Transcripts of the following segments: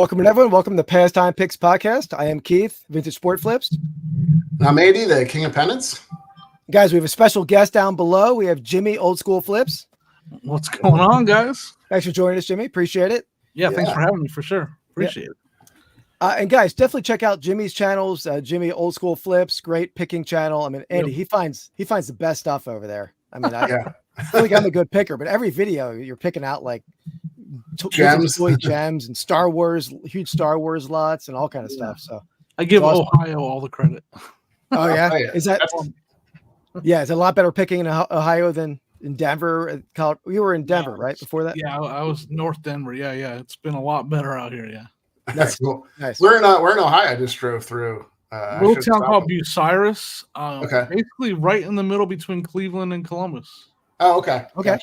Welcome everyone. Welcome to Pastime Picks Podcast. I am Keith, Vintage Sport Flips. I'm Andy, the King of Pennants. Guys, we have a special guest down below. We have Jimmy, Old School Flips. What's going on, guys? Thanks for joining us, Jimmy. Appreciate it. Yeah, thanks for having me for sure. Appreciate it. And guys, definitely check out Jimmy's channels. Jimmy, Old School Flips, great picking channel. I mean, Andy, he finds the best stuff over there. I mean, I feel like I'm a good picker, but every video you're picking out like gems and Star Wars, huge Star Wars lots and all kind of stuff. So I give Ohio all the credit. Oh yeah, is that? Yeah, it's a lot better picking in Ohio than in Denver. You were in Denver, right? Before that? Yeah, I was North Denver. Yeah. It's been a lot better out here. Yeah. That's cool. Nice. We're in Ohio. I just drove through a little town called Bucyrus. Okay. Basically right in the middle between Cleveland and Columbus. Oh, okay. Okay.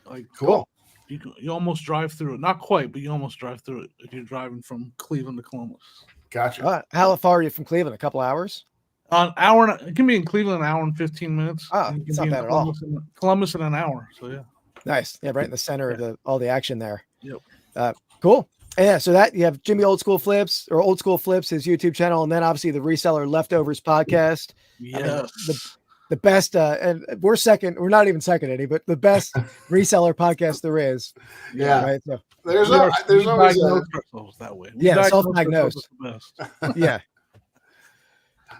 Like cool. You almost drive through it. Not quite, but you almost drive through it if you're driving from Cleveland to Columbus. Gotcha. How far are you from Cleveland? A couple hours? An hour. It can be in Cleveland an hour and 15 minutes. Oh, it's not bad at all. Columbus in an hour. So yeah. Nice. Yeah, right in the center of all the action there. Yep. Cool. Yeah, so that you have Jimmy Old School Flips, his YouTube channel, and then obviously the Reseller Leftovers podcast. Yes. I mean, the best, and we're second. We're not even second, Eddie, but the best reseller podcast there is. Yeah. Right. So, there's always that way. Self-diagnosed. Yeah.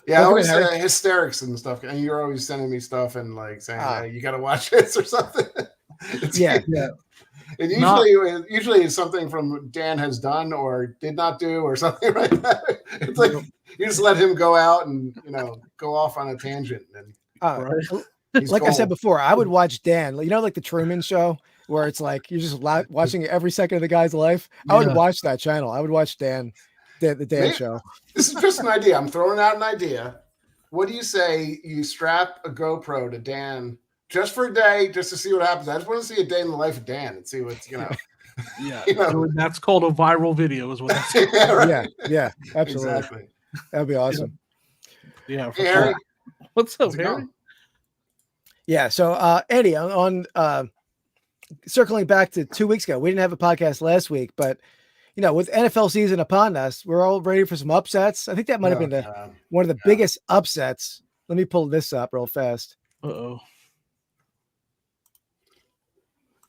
Yeah, I always say hysterics and stuff, and you're always sending me stuff and like saying, hey, you got to watch this or something. Yeah. And usually it's something from Dan has done or did not do or something like that. It's like you just let him go out and go off on a tangent. And like I said before, I would watch Dan. Like the Truman Show, where it's like you're just watching every second of the guy's life. I would watch that channel. I would watch Dan, the Dan Show. This is just an idea. I'm throwing out an idea. What do you say? You strap a GoPro to Dan just for a day, just to see what happens. I just want to see a day in the life of Dan and see what's Yeah, that's called a viral video, is what that's right. Yeah, absolutely. Exactly. That'd be awesome. Yeah. Hey, Harry. What's up, Harry? Yeah. So, Eddie, on circling back to 2 weeks ago, we didn't have a podcast last week, but with NFL season upon us, we're all ready for some upsets. I think that might have been one of the biggest upsets. Let me pull this up real fast. Uh-oh.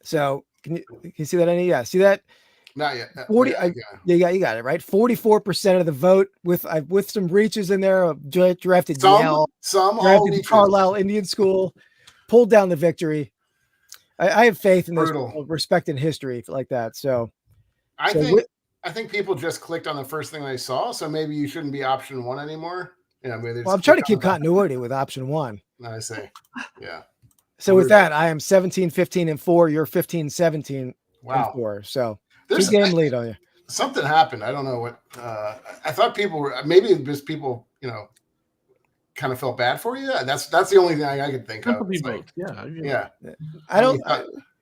So can you see that, Andy? Yeah. See that? Not yet. 40. You got it right. 44% of the vote with some reaches in there. Drafted Yale, drafted Carlisle Indian School, pulled down the victory. I have faith in this respect in history like that. So I think people just clicked on the first thing they saw. So maybe you shouldn't be option one anymore. I'm trying to keep continuity with option one. I see. Yeah. So with that, I am 17-15-4. You're 15-17 wow. 4. So there's 2-game lead on you. Something happened. I don't know what. I thought people were maybe just people, kind of felt bad for you. That's the only thing I could think of. Like, yeah. I don't.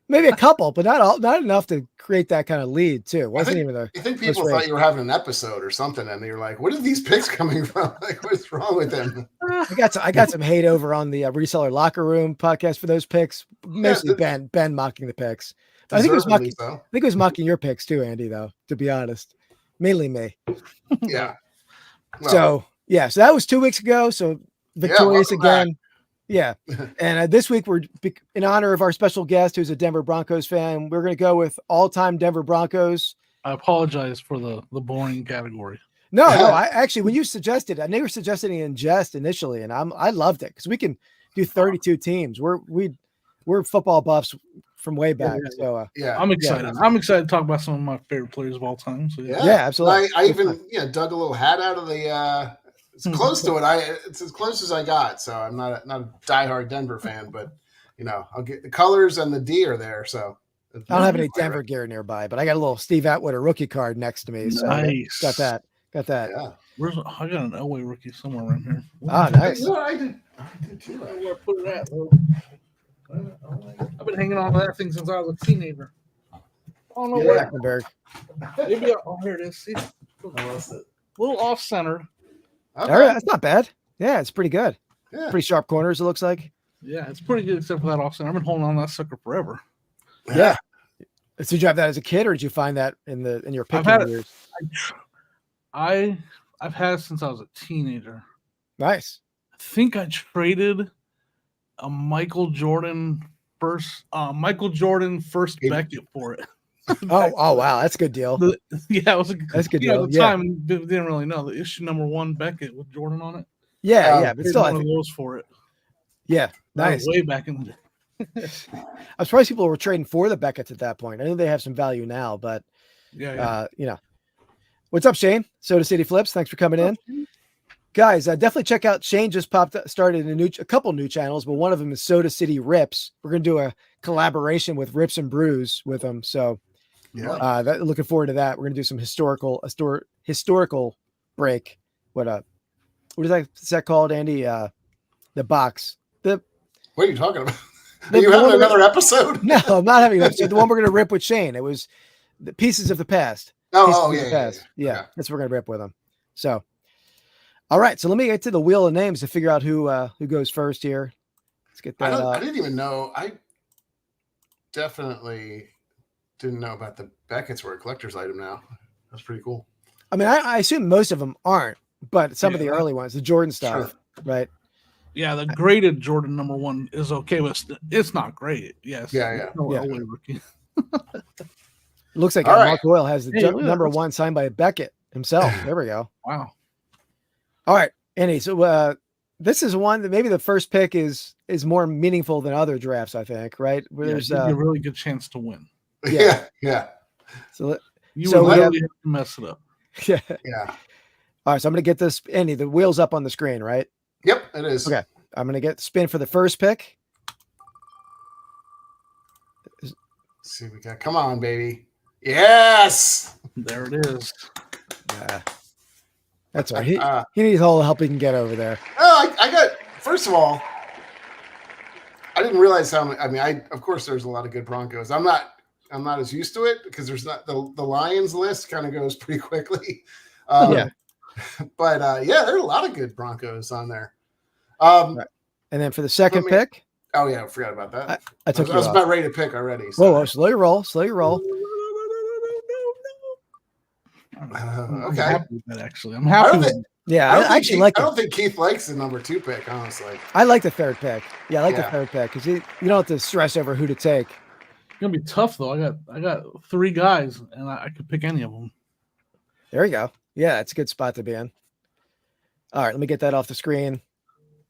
Maybe a couple, but not enough to create that kind of lead too. It wasn't even a. I think people thought you were having an episode or something, and they were like, "What are these picks coming from? Like, what's wrong with them?" I got some hate over on the Reseller Locker Room podcast for those picks. Mostly Ben mocking the picks. I think it was mocking your picks too, Andy. Though, to be honest, mainly me. Yeah. Well, so that was 2 weeks ago. So victorious again. Back. Yeah. And this week we're in honor of our special guest, who's a Denver Broncos fan. We're going to go with all-time Denver Broncos. I apologize for the boring category. No. I actually, when you suggested, I know you were suggesting in jest initially, and I loved it because we can do 32 teams. We're football buffs from way back. So I'm excited. Yeah. I'm excited to talk about some of my favorite players of all time. So yeah, absolutely. I even dug a little hat out of the. It's close to it. It's as close as I got. So I'm not a diehard Denver fan, but I'll get the colors and the D are there. So I don't have any Denver gear nearby, but I got a little Steve Atwater rookie card next to me. So nice. Got that. Yeah. I got an Elway rookie somewhere around here. Oh, nice. I did too. Where I put it at, though. I've been hanging on to that thing since I was a teenager. I don't know where. Maybe here it is. See, a little off center. Okay. All right, that's not bad. Yeah, it's pretty good. Yeah. Pretty sharp corners, it looks like. Yeah, it's pretty good except for that off center. I've been holding on to that sucker forever. Yeah. So did you have that as a kid, or did you find that in your I've picking had it. years? I've had it since I was a teenager. Nice. I think I traded a Michael Jordan first Beckett for it. Oh wow, that's a good deal. Yeah, it was That's a good At deal. the time, didn't really know the issue #1 Beckett with Jordan on it. Yeah, but still, one of those for it. Yeah, nice. Way back in the day. I'm surprised people were trading for the Beckett's at that point. I know they have some value now, but what's up, Shane? Soda City Flips, thanks for coming in, guys. Definitely check out Shane. Just started a couple new channels, but one of them is Soda City Rips. We're gonna do a collaboration with Rips and Brews with them, so looking forward to that. We're gonna do some historical break. What is that called, Andy? The box. What are you talking about? Are you having another episode? No, I'm not having an episode. The one we're going to rip with Shane. It was the Pieces of the Past. Yeah. That's what we're going to rip with him. So, all right. So let me get to the wheel of names to figure out who goes first here. Let's get that. I didn't even know. I definitely didn't know about the Beckett's were a collector's item now. That's pretty cool. I mean, I assume most of them aren't, but some of the early ones, the Jordan stuff, right? Yeah, the graded Jordan #1 is okay, but it's not great. Yes. Rookie. Looks like Mark Doyle has the #1 signed by Beckett himself. There we go. Wow. All right, Andy. So this is one that maybe the first pick is more meaningful than other drafts, I think, right? Where there's a really good chance to win. Yeah. So literally have to mess it up. Yeah. All right, so I'm going to get this, Andy, the wheel's up on the screen, right? Yep, it is. Okay, I'm going to get spin for the first pick. Let's see, we got, come on, baby. Yes! There it is. Yeah. That's right. He needs all the help he can get over there. Oh, I got, first of all, I didn't realize of course there's a lot of good Broncos. I'm not as used to it because there's not the Lions list kind of goes pretty quickly. But there are a lot of good Broncos on there. Right. And then for the second pick. Oh yeah, I forgot about that. I was about ready to pick already. So. Whoa, slow your roll. Okay. I'm happy with that, actually. I'm happy with it. Yeah, I actually like it. I don't think Keith likes the #2 pick, honestly. I like the third pick. Yeah, I like the third pick because you don't have to stress over who to take. It's gonna be tough though. I got 3 guys and I could pick any of them. There you go. Yeah, it's a good spot to be in. All right, let me get that off the screen.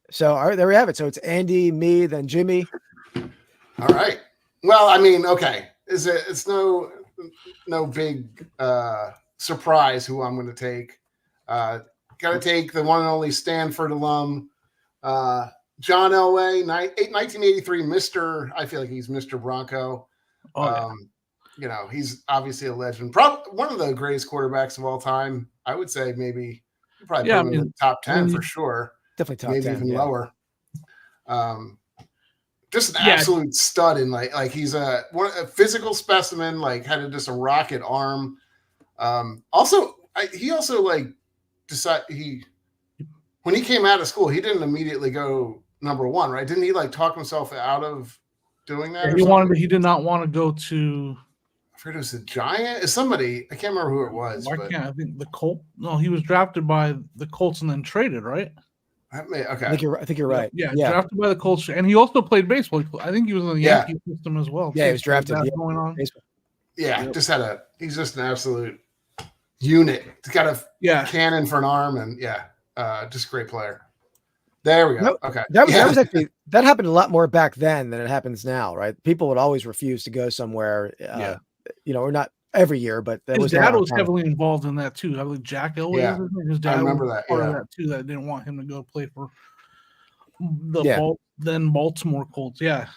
So, all right, there we have it. So it's Andy, me, then Jimmy. All right. Well, I mean, okay. It's no big surprise who I'm going to take. Got to take the one and only Stanford alum, John Elway, 1983 Mr. I feel like he's Mr. Bronco. He's obviously a legend. Probably one of the greatest quarterbacks of all time. I would say maybe probably put him in the top 10 for sure. Definitely top maybe 10, even lower. Just an absolute stud in like he's a physical specimen. Like had just a rocket arm. He also like decided when he came out of school, he didn't immediately go #1, right? Didn't he like talk himself out of doing that? He did not want to go to. I forget it was the Giant. It's somebody. I can't remember who it was. I think the Colts. No, he was drafted by the Colts and then traded, right? Okay. I think you're right. Yeah, drafted by the Colts, and he also played baseball. I think he was in the Yankee system as well. Yeah, he was drafted. Going on. He's just an absolute unit. He's got a cannon for an arm, and just a great player. There we go. Okay. That was actually, that happened a lot more back then than it happens now, right? People would always refuse to go somewhere, or not every year, but his dad was heavily involved in that too. I believe Jack Elway. Yeah. His dad I remember was that. Part of that too. That didn't want him to go play for the then Baltimore Colts. Yeah.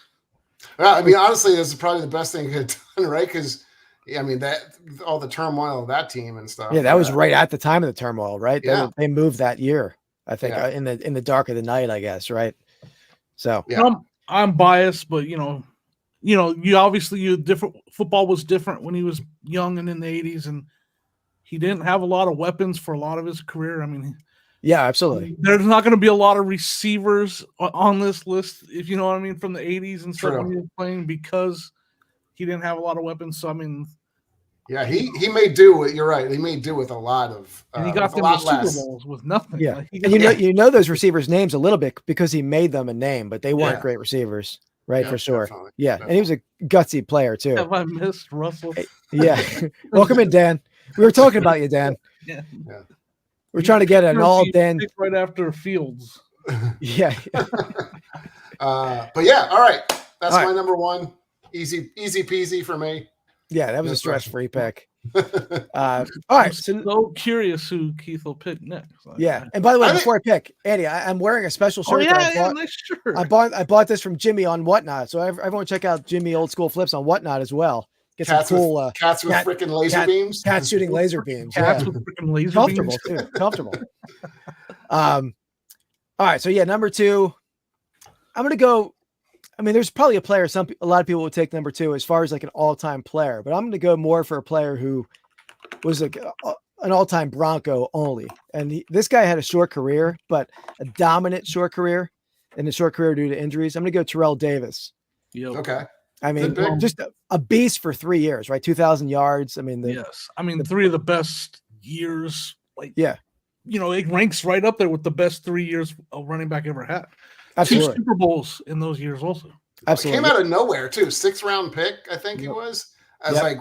Well, I mean, honestly, this is probably the best thing he could have done, right? Because that all the turmoil of that team and stuff. Yeah, that was right at the time of the turmoil, right? Yeah. They moved that year, I think, in the dark of the night, I guess, right? So I'm biased, but you obviously different. Football was different when he was young and in the 80s, and he didn't have a lot of weapons for a lot of his career. I mean, yeah, absolutely. There's not going to be a lot of receivers on this list, if you know what I mean, from the 80s and stuff when he was playing, because he didn't have a lot of weapons. So I mean, yeah, he may do it. You're right. He may do with a lot of, and he got with them a to lot Super less. Bowls with nothing. Yeah, Like, and you know those receivers' names a little bit because he made them a name, but they weren't Yeah. great receivers, right? Yeah, For sure. definitely, Yeah, and he was a gutsy player too. Have I missed Russell? Yeah, welcome in, Dan. We were talking about you, Dan. Yeah. We're trying to get an all Dan right after Fields. Yeah. But yeah, all right. That's All right. my number one. Easy peasy for me. Yeah, that was No a stress-free pick. question. All right. So curious who Keith will pick next. Yeah, and by the way, I before I pick, Andy, I'm wearing a special shirt. Oh, that I yeah, bought. nice shirt. I bought this from Jimmy on Whatnot. So everyone check out Jimmy Old School Flips on Whatnot as well. Get Cats some cool with freaking laser beams. cats shooting laser beams. Cats Yeah. with freaking laser Comfortable beams. too. Comfortable. All right. So yeah, number 2. I'm gonna go. I mean, there's probably a player. A lot of people would take number 2 as far as like an all-time player, but I'm gonna go more for a player who was like an all-time Bronco only. And this guy had a short career, but a dominant short career, and a short career due to injuries. I'm gonna go Terrell Davis. Yep. Okay. I mean, Good pick. just a beast for 3 years, right? 2,000 yards. I mean, Yes. I mean, 3 of the best years. Like, yeah, it ranks right up there with the best 3 years a running back ever had. 2 absolutely, Super Bowls in those years also. absolutely. Came out of nowhere too. 6th round pick, I think he was. I was Yep. like,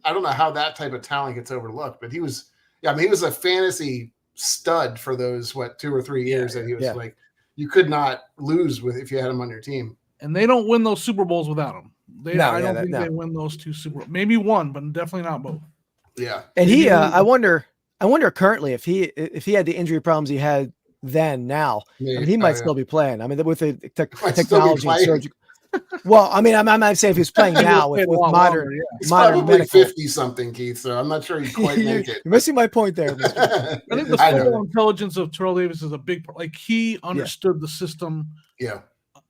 I don't know how that type of talent gets overlooked, but he was a fantasy stud for those 2 or 3 years that he was like, you could not lose with if you had him on your team. And they don't win those Super Bowls without him. I don't think no. they win those 2 Super Bowls. Maybe one, but definitely not both. Yeah. And he, I wonder currently if he had the injury problems he had then now, I mean, he might still be playing. I mean, with the technology and surgical. Well, I mean, I'm not saying if he's playing now with modern, He's modern probably medical. 50 something, Keith. So I'm not sure he quite make it. You're missing my point there. Mr. I think the football intelligence of Terrell Davis is a big part. Like, he understood the system. Yeah.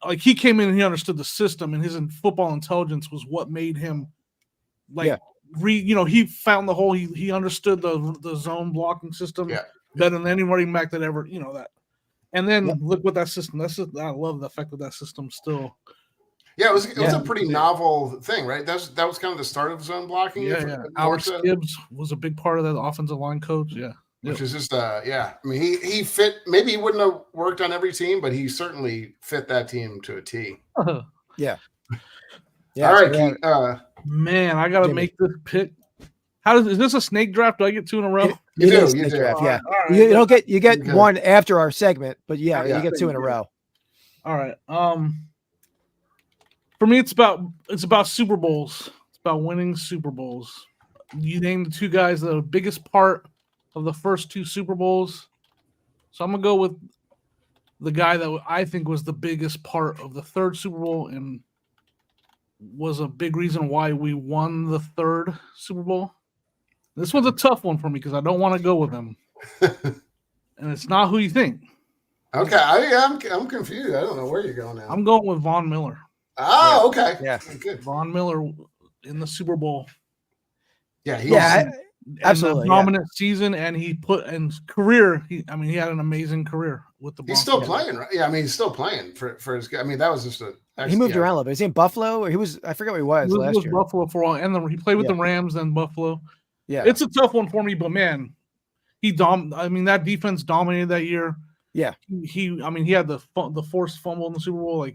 Like, he came in and he understood the system, and his football intelligence was what made him he found the hole. He understood the zone blocking system better than any running back that ever, that. And then look what that system. I love the fact that system still. Yeah, it was a pretty novel thing, right? That was kind of the start of zone blocking. Yeah. Alex Gibbs was a big part of that offensive line coach. Yeah. Which is just I mean, he fit. Maybe he wouldn't have worked on every team, but he certainly fit that team to a T. Yeah. All right, man, I gotta make this pick. Is this a snake draft? Do I get 2 in a row? You do. Draft, yeah. All right. You don't get you get one after our segment, but you get 2 in a row. All right. For me, it's about Super Bowls. It's about winning Super Bowls. You named the 2 guys that are the biggest part of the first 2 Super Bowls. So I'm gonna go with the guy that I think was the biggest part of the 3rd Super Bowl and was a big reason why we won the 3rd Super Bowl. This one's a tough one for me because I don't want to go with him, and it's not who you think. Okay, I'm confused. I don't know where you're going now. I'm going with Von Miller. Oh, okay. Yeah, good. Von Miller in the Super Bowl. Yeah, absolutely dominant season, and he put in career. He had an amazing career with the Broncos. He's still playing, right? Yeah, I mean, he's still playing for his. I mean, that was just he moved around a little bit. Is he in Buffalo? Or I forget where he was last year. Buffalo for a while, and then he played with the Rams, then Buffalo. Yeah, it's a tough one for me, but man, that defense dominated that year. Yeah, he had the forced fumble in the Super Bowl.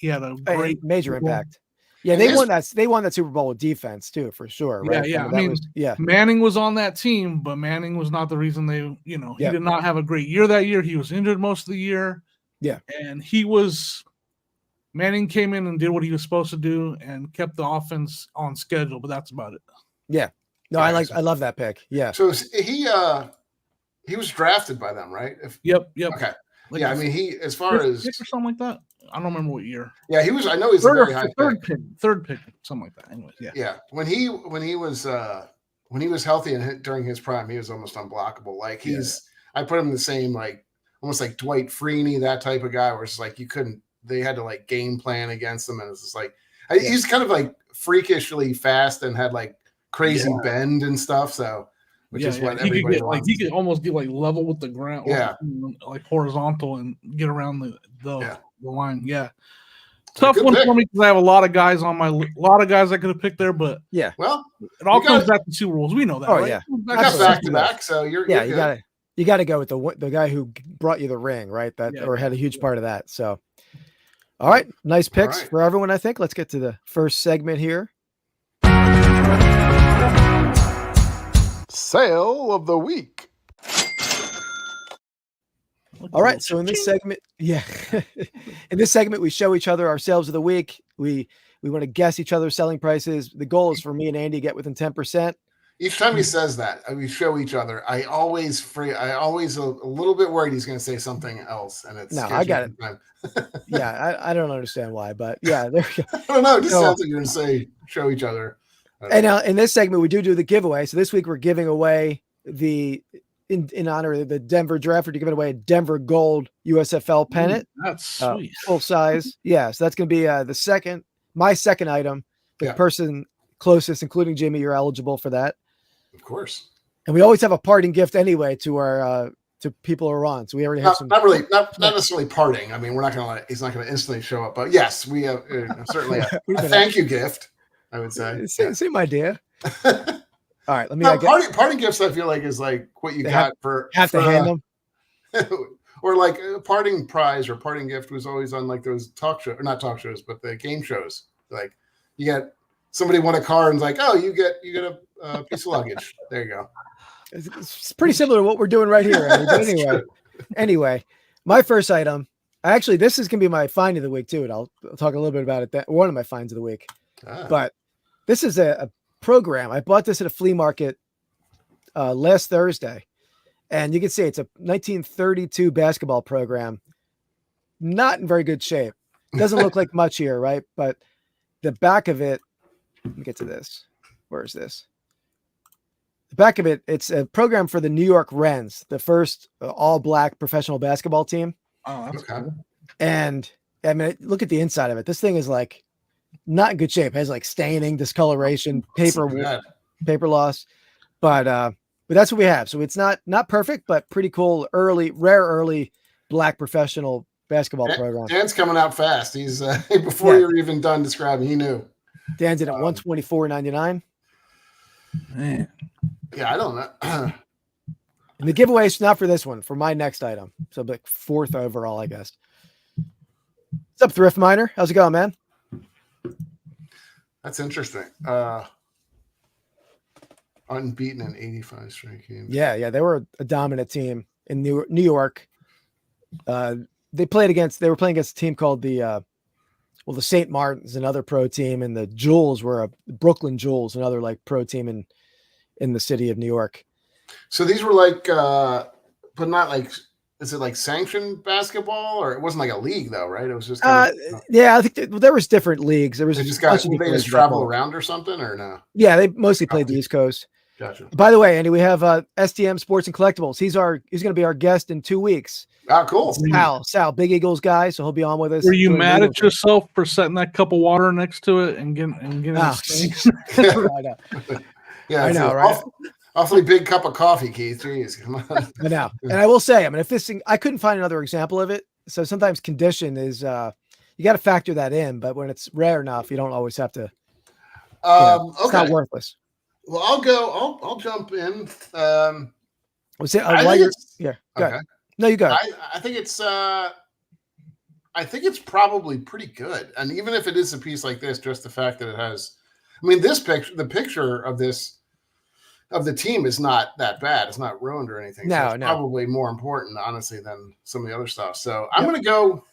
He had a great major impact. Yeah, they won that Super Bowl with defense too, for sure. Right? Yeah. Manning was on that team, but Manning was not the reason he did not have a great year that year. He was injured most of the year. Yeah, and Manning came in and did what he was supposed to do and kept the offense on schedule, but that's about it. Yeah, no, I love that pick. Yeah, so he was drafted by them, right? Yep. Okay. I mean, he as far as pick or something like that. I don't remember what year. Yeah, he was. I know he's a very high third pick, something like that. Anyways, yeah. Yeah, when he was healthy and during his prime, he was almost unblockable. Like I put him in the same almost like Dwight Freeney, that type of guy, where it's like they had to game plan against him, and it's just he's kind of freakishly fast and had crazy bend and stuff. So. Which is what everybody wants. He could almost get level with the ground, yeah, horizontal and get around the line. Yeah. Tough Good one pick. for me because I have a lot of guys on my a lot of guys I could have picked there, but Yeah. Well, it all You comes got- back to two rules. We know that, Oh, right? yeah. It comes you back got to back two to rules. back, so you're Yeah, good. you gotta go with the guy who brought you the ring, right? That Yeah, or had a huge yeah. part of that. So, all right, nice picks right. for everyone. I think. Let's get to the first segment here. Sale of the week. All right, so in this segment, in this segment, we show each other our sales of the week. We want to guess each other's selling prices. The goal is for me and Andy to get within 10%. Each time he says that, we show each other. I always a little bit worried he's going to say something else, and it's No, I got it. Yeah, I don't understand why, but yeah, there we go. I don't know. It just No. sounds like you're going to say show each other. And in this segment, we do the giveaway. So this week we're giving away in honor of the Denver draft, we're giving away a Denver Gold USFL pennant, That's sweet. full size. Yeah, so that's going to be my second item. The Yeah. person closest, including Jimmy, you're eligible for that. Of course. And we always have a parting gift anyway to our to people who are on. So we already have Not necessarily parting. I mean, we're not going to he's not going to instantly show up, but yes, we have certainly a thank you gift, I would say. Same idea. All right, let me No, parting gifts. I feel like is like what you They got for to hand them. or like a parting prize or parting gift was always on like those talk show or not talk shows, but the game shows. Like you get somebody won a car and it's like, oh, you get a piece of luggage. There you go. It's pretty similar to what we're doing right here. Andy. But anyway, my first item. Actually, this is gonna be my find of the week too, and I'll talk a little bit about it. One of my finds of the week. But this is a program. I bought this at a flea market last Thursday, and you can see it's a 1932 basketball program. Not in very good shape. Doesn't look like much here, right? But the back of it. Let me get to this. Where is this? The back of it. It's a program for the New York Rens, the first all-black professional basketball team. Oh, that's cool. And I mean, look at the inside of it. This thing is like not in good shape. It has like staining, discoloration, paper loss. But that's what we have. So it's not perfect, but pretty cool. Rare early black professional basketball program. Dan's coming out fast. He's before you're even done describing, he knew. Dan's in at $124.99. Man. Yeah, I don't know. And the giveaway is not for this one, for my next item. So like fourth overall, I guess. What's up, Thrift Miner? How's it going, man? That's interesting. Unbeaten in 85 straight games. Yeah, they were a dominant team in New York. They were playing against a team called the St. Martins, another pro team, and the Jewels were Brooklyn Jewels, another like pro team in the city of New York. So these were like, but not like, is it like sanctioned basketball, or it wasn't like a league though, right? It was just yeah, I think there was different leagues. There was they just travel around or something, or no? Yeah, they mostly played the East Coast. Gotcha. By the way, Andy, we have STM Sports and Collectibles. He's going to be our guest in 2 weeks. Oh, cool. Sal, Big Eagles guy, so he'll be on with us. Were you mad at yourself for setting that cup of water next to it and getting I know. Yeah, I know, right? Awfully big cup of coffee, Keith. Jeez, come on. I know. And I will say, I mean, if this thing, I couldn't find another example of it. So sometimes condition is, you got to factor that in, but when it's rare enough, you don't always have to. It's not worthless. Well, I'll jump in. Yeah. Go ahead. No, you go. I think it's probably pretty good. And even if it is a piece like this, just the fact that it has, I mean, the picture of the team is not that bad. It's not ruined or anything. No, so it's probably more important, honestly, than some of the other stuff. So I'm going to go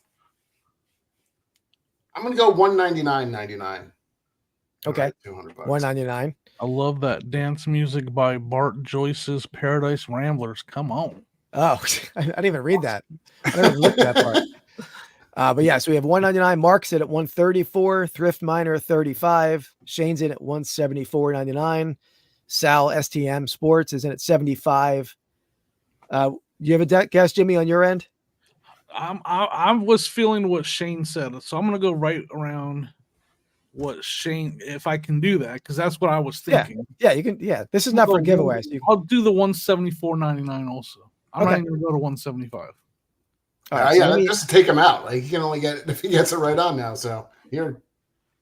$199.99. Okay. $200. $199. I love that dance music by Bart Joyce's Paradise Ramblers. Come on. Oh, I didn't even read that. I didn't even look at that part. But yeah, so we have $199. Mark's at $134. Thrift Miner $35. Shane's in at $174.99. Sal STM Sports is in at $75. You have a guess, Jimmy, on your end? I was feeling what Shane said, so I'm gonna go right around what Shane, if I can do that, because that's what I was thinking. Yeah, you can. Yeah, this is not for giveaways. I'll do the $174.99 also. I'm not even gonna go to $175. All right, just to take him out. Like he can only get it if he gets it right on now. So Here.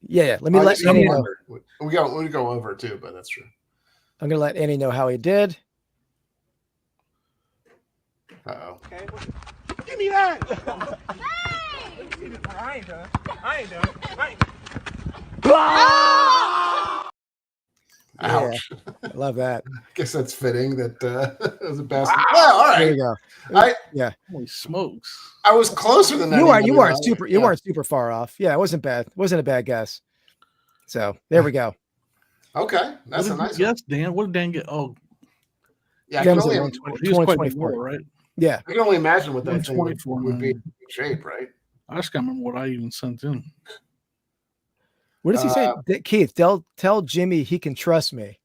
Yeah. Let me I let guess Andy I'm know. under. We go over too, but that's true. I'm going to let Andy know how he did. Uh-oh. Okay. Give me that. I ain't done. Ouch. I love that. I guess that's fitting that it was a basket. Wow. All There right. you go. Yeah. Holy smokes! I was closer than You anybody, weren't though. you weren't super far off. Yeah, it wasn't bad. It wasn't a bad guess. So there we go. Okay. That's a nice one. Yes, Dan. What did Dan get? Oh, Yeah, I Dan can, was only, at 120, he was quite 124. lower, right? Yeah. I can only imagine what that thing 124, would be man. in shape, right? I just can't remember what I even sent in. What does he say? Keith, tell Jimmy he can trust me.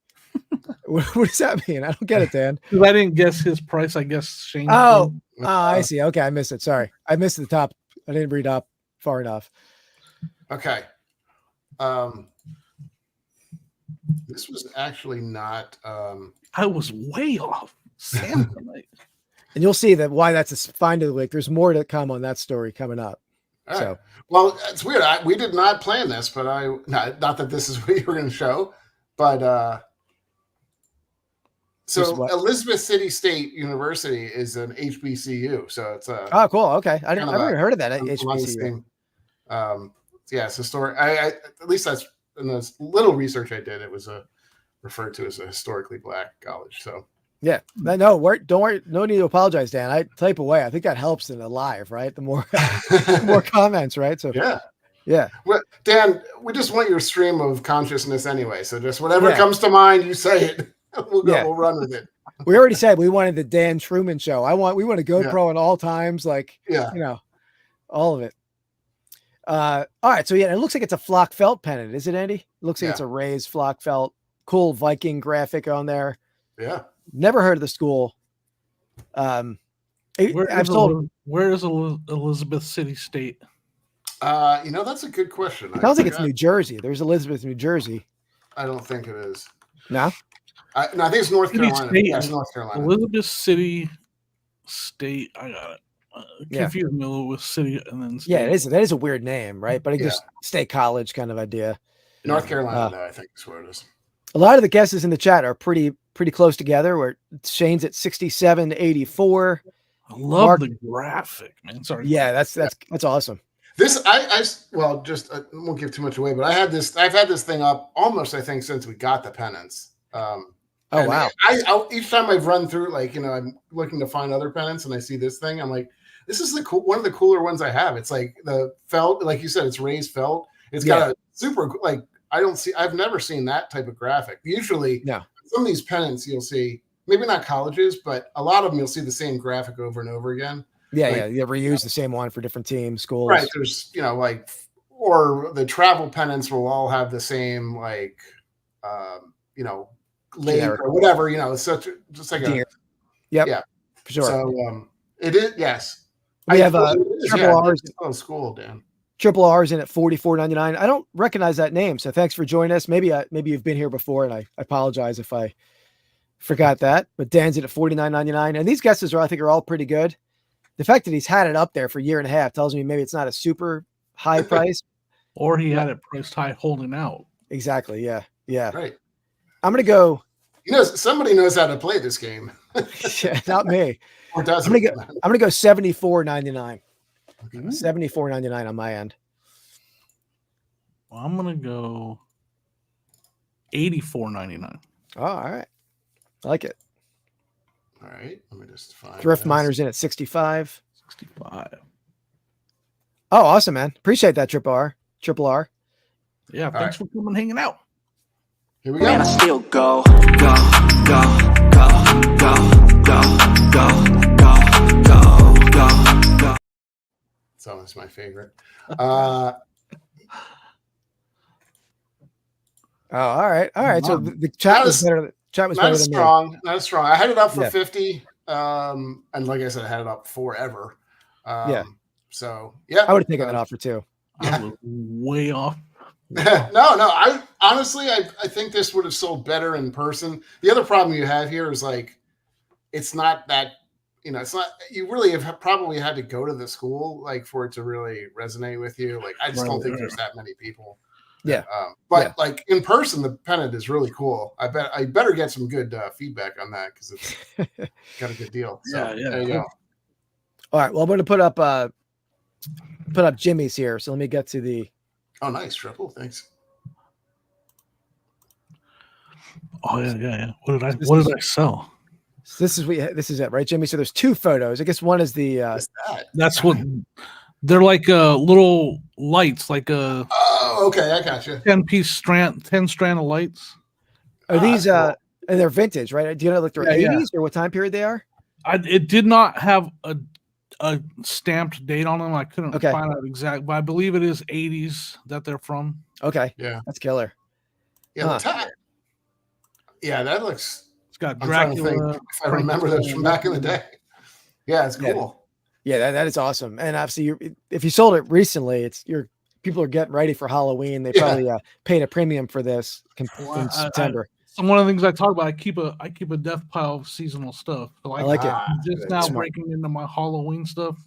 What does that mean? I don't get it, Dan. Because I didn't guess his price. I guess Shane. Oh, I see. Okay, I missed it. Sorry. I missed the top. I didn't read up far enough. Okay. This was actually not I was way off. Samsonite. And you'll see that why that's a find of the week. There's more to come on that story coming up. all So right. Well, it's weird. We did not plan this, but not that this is what you were going to show, but so Elizabeth City State University is an HBCU, so it's a oh, cool. Okay, I've kind of never heard of that a nice HBCU. thing. Yeah, it's historic. I at least that's in the little research I did. It was referred to as a historically black college. So Yeah, no, don't worry. No need to apologize, Dan. I type away. I think that helps in a live, right? The more more comments, right? So yeah. Well, Dan, we just want your stream of consciousness anyway. So just whatever comes to mind, you say it. We'll go. We'll run with it. We already said we wanted the Dan Truman show. We want a GoPro in all times, like all of it. All right. So yeah, it looks like it's a flock felt pennant, is it, Andy? It looks like it's a raised flock felt. Cool Viking graphic on there. Yeah. Never heard of the school. Where is Elizabeth City State? That's a good question. Sounds like it's New Jersey. There's Elizabeth, New Jersey. I don't think it is. No? I think it's North Carolina. Yes, North Carolina. Elizabeth City State. I got it. Confused me a little with city and then state. Yeah, that is a weird name, right? But it just state college kind of idea. North Carolina, I think is where it is. A lot of the guesses in the chat are pretty close together. Where Shane's at 67.84. I love the graphic, man. Sorry. Yeah, that's awesome. This I won't give too much away, but I've had this thing up almost, I think, since we got the pennants. Wow! I each time I've run through, I'm looking to find other pennants, and I see this thing, I'm like, this is one of the cooler ones I have. It's like the felt, like you said, it's raised felt. It's got a super I've never seen that type of graphic. Usually, some of these pennants you'll see, maybe not colleges, but a lot of them you'll see the same graphic over and over again. Yeah, you reuse the same one for different teams, schools. Right. There's, or the travel pennants will all have the same, lake or whatever, it's just like a, yeah, for sure. So, it is, yes. We have triple R's. School, Dan. Triple R's in at $44.99. I don't recognize that name, so thanks for joining us. Maybe you've been here before, and I apologize if I forgot that. But Dan's in at $49.99, and these guesses I think are all pretty good. The fact that he's had it up there for a year and a half tells me maybe it's not a super high price, or he had it priced high, holding out. Exactly. Yeah. Right. I'm gonna go. Somebody knows how to play this game. Not me. Or doesn't. I'm gonna go $74.99. Okay. $74.99 on my end. Well, I'm gonna go $84.99. Oh, all right. I like it. All right. Let me just find Thrift Miners in at 65. 65. Oh, awesome, man. Appreciate that, Triple R. Yeah, thanks for coming and hanging out. Here we go. Man, I still go, go, go, go, go, go, go, go, go, go. It's almost my favorite. Oh, all right. So the chat was better. Chat was better than me. Not strong. I had it up for 50. And like I said, I had it up forever. So I would have taken that offer too. I was way off. No. I honestly, I think this would have sold better in person. The other problem you have here is it's not that, it's not, you really have probably had to go to the school like for it to really resonate with you. Like, I just don't think there's that many people. Yeah. But like in person, the pennant is really cool. I better get some good feedback on that because it's got a good deal. So there you go. All right. Well, I'm going to put up Jimmy's here. So let me get to the. Oh, nice. Triple. Thanks. Oh yeah. What did I sell? So this is it, right, Jimmy? So there's two photos. I guess one is the. That's what they're like. Little lights, like a. Oh, okay. I got you. 10 strand of lights. Are these cool. And they're vintage, right? Do you know like they're 80s or what time period they are? It did not have a stamped date on them. I couldn't find out exact, but I believe it is 80s that they're from. Okay. Yeah. That's killer. Yeah. Yeah, that looks. It's got I'm trying to think Dracula. if I remember those from back in the day. Yeah, it's cool. Yeah, that is awesome. And obviously, if you sold it recently, people are getting ready for Halloween. They probably paid a premium for this in September. So one of the things I talk about, I keep a death pile of seasonal stuff. So I like it. I'm just now Smart. breaking into my Halloween stuff.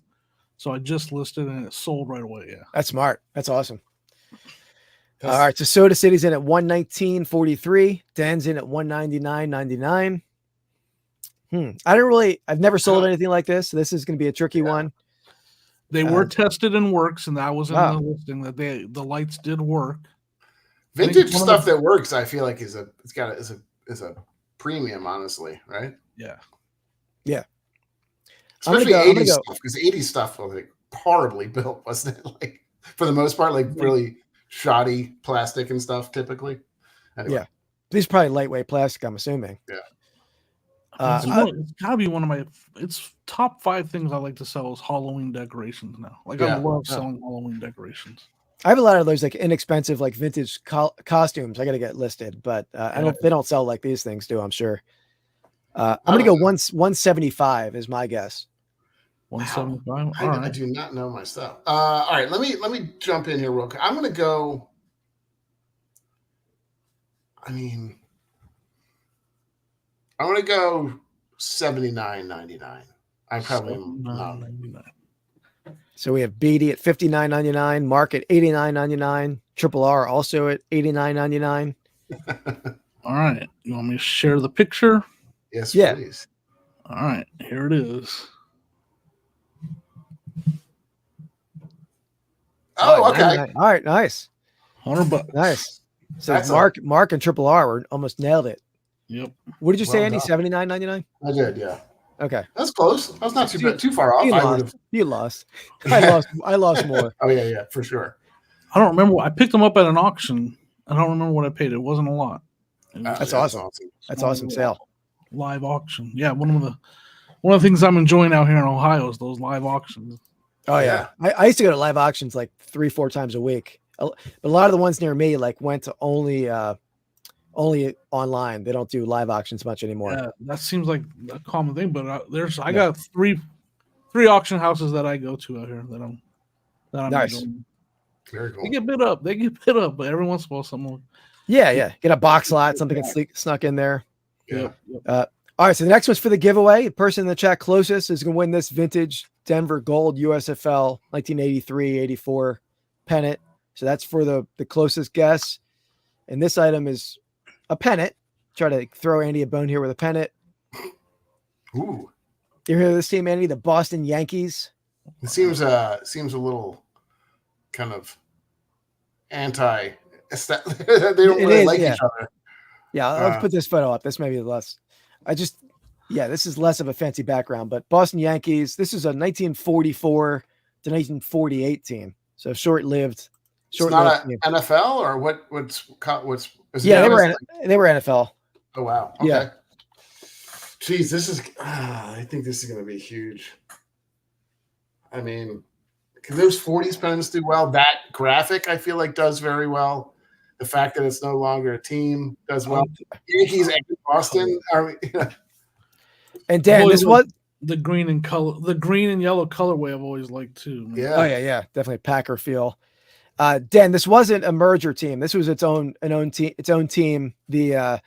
So I just listed and it sold right away. Yeah, that's smart. That's awesome. All right, so Soda City's in at $119.43. Den's in at $199.99. I've never sold anything like this. So this is going to be a tricky one. They were tested and works, and that was in the listing that the lights did work. Vintage stuff that works, I feel like is a premium, honestly, right? Yeah. Especially 80s stuff, because 80s stuff was like horribly built, wasn't it? Like for the most part, like really shoddy plastic and stuff typically. Anyway. Yeah. These are probably lightweight plastic, I'm assuming. Yeah. It's gotta be one of my top 5 things I like to sell is Halloween decorations now. Like I love selling Halloween decorations. I have a lot of those like inexpensive, like vintage costumes. I got to get listed, but they don't sell like these things do. I'm sure. I'm going to go 175 is my guess. 175. I do not know my stuff. All right, let me jump in here real quick. I'm going to go. I'm going to go $79.99. I probably am not. So we have Beatty at $59.99, Mark at $89.99, Triple R also at $89.99. All right. You want me to share the picture? Yes, please. All right. Here it is. Oh, okay. All right. Nice. $100. Nice. So That's Mark and Triple R were almost nailed it. Yep. What did you say, Andy? $79.99? I did, yeah. Okay. That's close. That's not too far off. You lost. I lost more. Oh, yeah, for sure. I don't remember. I picked them up at an auction. I don't remember what I paid. It wasn't a lot. That's awesome. That's awesome sale. Live auction. Yeah, one of the things I'm enjoying out here in Ohio is those live auctions. Oh yeah. I used to go to live auctions like 3-4 times a week. But a lot of the ones near me like went to only online. They don't do live auctions much anymore. Yeah, that seems like a common thing. But I got three auction houses that I go to out here that I'm nice. Enjoying. Very cool. They get bid up, but every once in a while someone. Yeah. Get a box lot, something gets snuck in there. Yeah. All right, so the next one's for the giveaway. The person in the chat closest is going to win this vintage Denver Gold USFL 1983-84 pennant. So that's for the closest guess. And this item is a pennant. Try to throw Andy a bone here with a pennant. Ooh. You hear this team, Andy? The Boston Yankees. It seems a little kind of anti. They don't really like each other. Yeah, I'll put this photo up. This may be less. This is less of a fancy background, but Boston Yankees. This is a 1944 to 1948 team, so short-lived. It's not an NFL or what's yeah, they were NFL. Oh wow. Okay. Yeah. Jeez, this is. I think this is going to be huge. I mean, can those 40s pennants do well? That graphic, I feel like, does very well. The fact that it's no longer a team does well. Yankees and Boston are. And Dan, this was the green and yellow colorway I've always liked too. Man. Yeah. Oh yeah, definitely Packer feel. Dan, this wasn't a merger team. This was its own team. The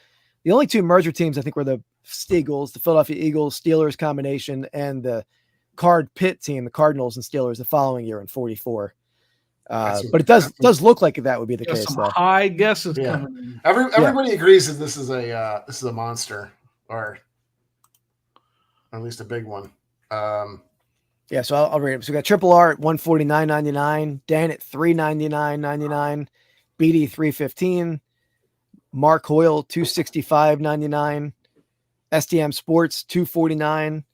only two merger teams I think were the Eagles, the Philadelphia Eagles, Steelers combination, and the card pit team, the Cardinals and Steelers, the following year in 44. But it does look like that would be the case. Some though. high guesses Yeah. coming in. Everybody agrees that this is a monster, or at least a big one. Yeah, so I'll read them. So we got Triple R at $149.99, Dan at $399.99, BD $315, Mark Hoyle $265.99, STM Sports $249,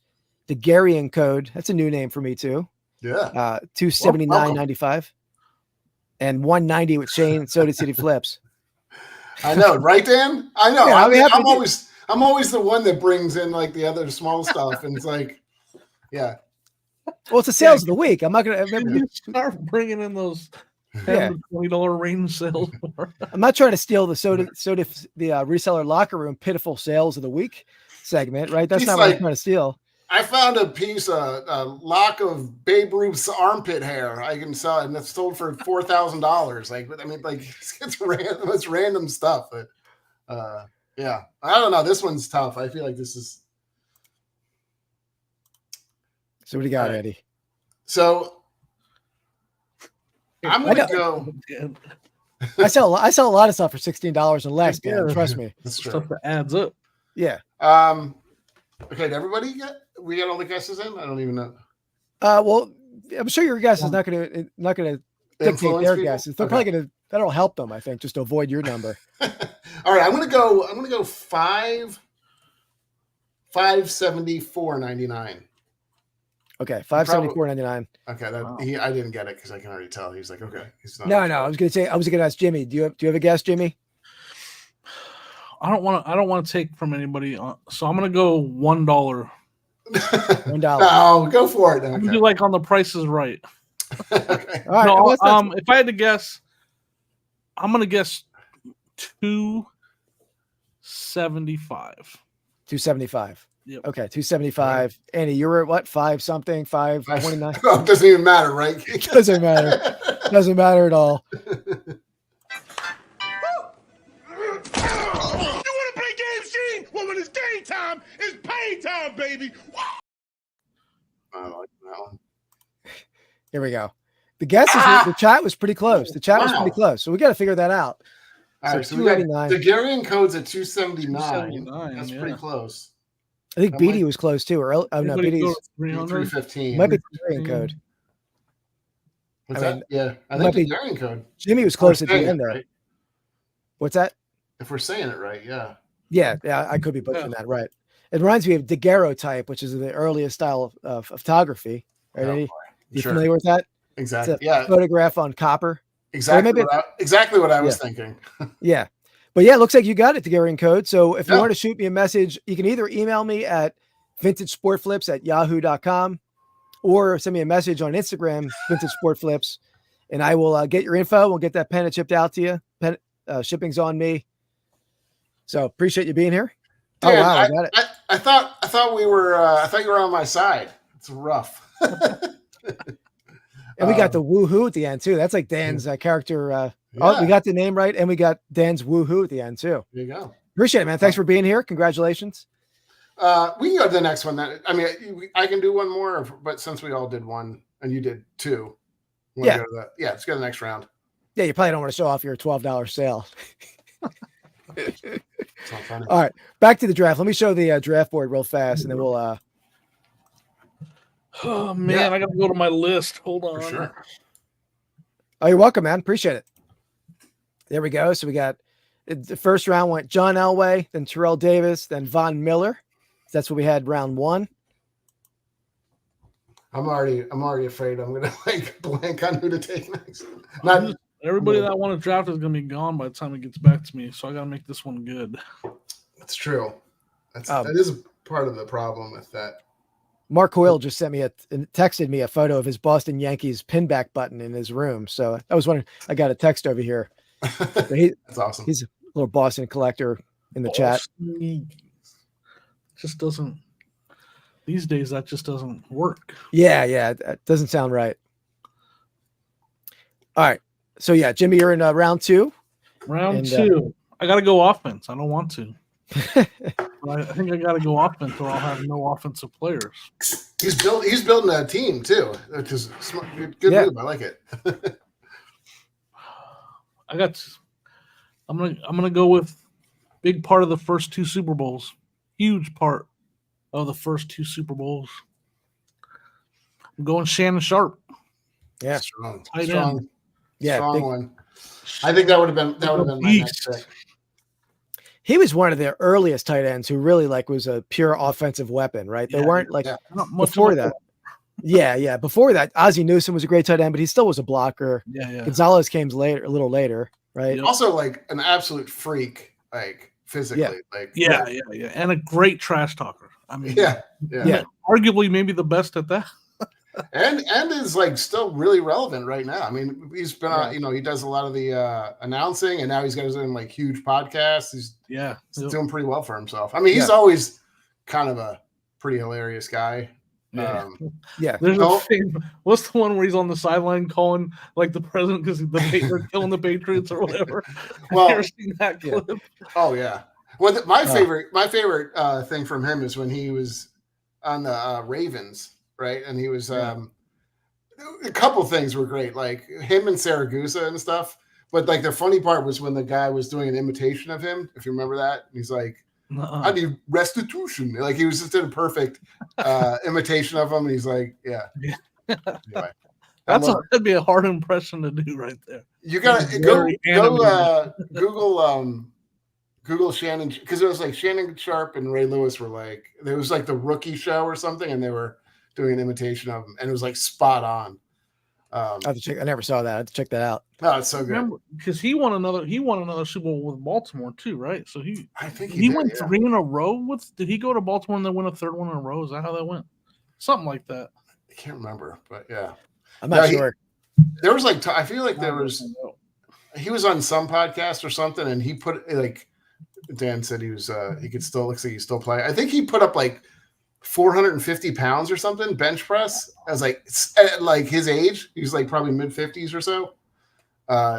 the Garian Code, that's a new name for me too. Yeah. $279.95, and $190 with Shane and Soda City Flips. I know, right, Dan? I know. Yeah, I'm always the one that brings in like the other small stuff, and it's like, yeah. Well, it's the sales of the week. I'm not gonna Start bringing in those $10 to $20 range sales. I'm not trying to steal the reseller locker room pitiful sales of the week segment, right? That's not what I'm trying to steal. I found a piece, a lock of Babe Ruth's armpit hair I can sell, and it's sold for $4,000. Like, I mean, like it's random, it's random stuff. But yeah, I don't know. This one's tough. I feel like this is. So what do you got, Right. Eddie? So I'm gonna go. I sell a lot of stuff for $16 and less, man. Trust me. That's true. Stuff that adds up. Yeah. Okay, did everybody we got all the guesses in? I don't even know. Well, I'm sure your guess is not gonna dictate Influence their people? guesses. They're Okay. probably that'll help them, I think, just to avoid your number. All right, I'm gonna go $574.99. Okay, $574.99. Okay, I didn't get it because I can already tell. He's like, okay, he's not. No. I was gonna ask Jimmy. Do you have a guess, Jimmy? I don't want to take from anybody, so I'm gonna go $1. $1. No, go for it. I'm Okay. gonna do like on the Price is Right. Okay. All right. No, well, that's- if I had to guess, I'm gonna guess $275. $275. Yep. Okay, $275. Andy, you were at what? 5 something, 529. Oh, it doesn't even matter, right? It doesn't matter. Doesn't matter at all. You want to play games, Gene? Well, when it's game time, it's pay time, baby. I like that one. Here we go. The guesses, the chat was pretty close. The chat was pretty close. So we got to figure that out. All right, So so we got $289. the Garian code's at 279. 279, That's yeah. pretty close. I think That BD might- was close too. Or no, Anybody go BD's to 300? 315. might be the Garian code. What's I that? mean, Yeah, I might think the be- Garian code. Jimmy was If we're close at the saying it end there. right. What's that? If we're saying it right, yeah. Yeah, I could be butchering that, right. It reminds me of daguerreotype, which is the earliest style of photography. Right, Oh, Eddie? boy. You Sure. familiar with that? Exactly. It's a Yeah. photograph on copper. Exactly. maybe- Exactly what I was thinking. Yeah. But yeah, it looks like you got it, the Garian code. So if you Yeah. want to shoot me a message, you can either email me at vintagesportflips@yahoo.com or send me a message on Instagram, Vintage Sport Flips, and I will get your info. We'll get that pen shipped out to you. Shipping's on me. So appreciate you being here. Oh Dan, wow, I got it. I thought we were. I thought you were on my side. It's rough. And we got the woohoo at the end too. That's like Dan's character. Oh, Yeah. we got the name right, and we got Dan's woohoo at the end too. There you go. Appreciate it, man. Thanks for being here. Congratulations. We can go to the next one. I can do one more, but since we all did one and you did two, Yeah. Let's go to the next round. Yeah, you probably don't want to show off your $12 sale. It's not funny. All right, back to the draft. Let me show the draft board real fast, and then we'll. Oh man, Yeah. I gotta go to my list. Hold on. For sure. Oh, you're welcome, man. Appreciate it. There we go. So we got the first round went John Elway, then Terrell Davis, then Von Miller. That's what we had round one. I'm already afraid I'm gonna like blank on who to take next. Not Everybody that I want to draft is gonna be gone by the time it gets back to me, so I gotta make this one good. That's true. That is part of the problem with that. Mark Hoyle just texted me a photo of his Boston Yankees pinback button in his room. So I was wondering, I got a text over here. That's awesome. He's a little Boston collector in the chat. Just doesn't. These days, that just doesn't work. Yeah, that doesn't sound right. All right. So yeah, Jimmy, you're in round two. Round And, two. I gotta go offense. I don't want to. But I think I got to go offense, or I'll have no offensive players. He's building a team too, which is smart, good Yeah. move. I like it. I'm gonna go with big part of the first two Super Bowls. Huge part of the first two Super Bowls. I'm going Shannon Sharp. Yeah. Strong. Tight end. Yeah, Strong big- one. I think that would have been my next pick. He was one of the earliest tight ends who really was a pure offensive weapon, right? They weren't Not much before of a- that. Yeah. Before that, Ozzie Newsome was a great tight end, but he still was a blocker. Yeah. Gonzalez came later, a little later, right? Yep. Also, an absolute freak, physically. Yeah. And a great trash talker. I mean, Yeah. arguably maybe the best at that. And is still really relevant right now. I mean, he's been on, he does a lot of the announcing, and now he's got his own huge podcast. He's doing pretty well for himself. I mean, he's always kind of a pretty hilarious guy. Yeah. There's a thing. What's the one where he's on the sideline calling the president because they're killing the Patriots or whatever? Well, I've never seen that clip. Oh yeah. Well, my favorite thing from him is when he was on the Ravens, right? And he was a couple things were great, like him and Saragusa and stuff. But the funny part was when the guy was doing an imitation of him. If you remember that, he's like, I need restitution. He was just in a perfect imitation of him. And he's like, yeah. Anyway, that'd be a hard impression to do right there. You gotta go Google Shannon, because it was Shannon Sharp and Ray Lewis were it was the Rookie Show or something, and they were doing an imitation of him, and it was spot on. I have to check. I never saw that. I have to check that out. Oh, it's so good. Remember, because he won another Super Bowl with Baltimore too, right? So I think he went 3 in a row. Did he go to Baltimore and then win a third one in a row? Is that how that went? Something like that. I can't remember, but yeah, I'm not sure. There was I feel there was. He was on some podcast or something, and he put Dan said he was. He could still looks like he's still playing. I think he put up 450 pounds or something bench press as his age. He was probably mid-50s or so.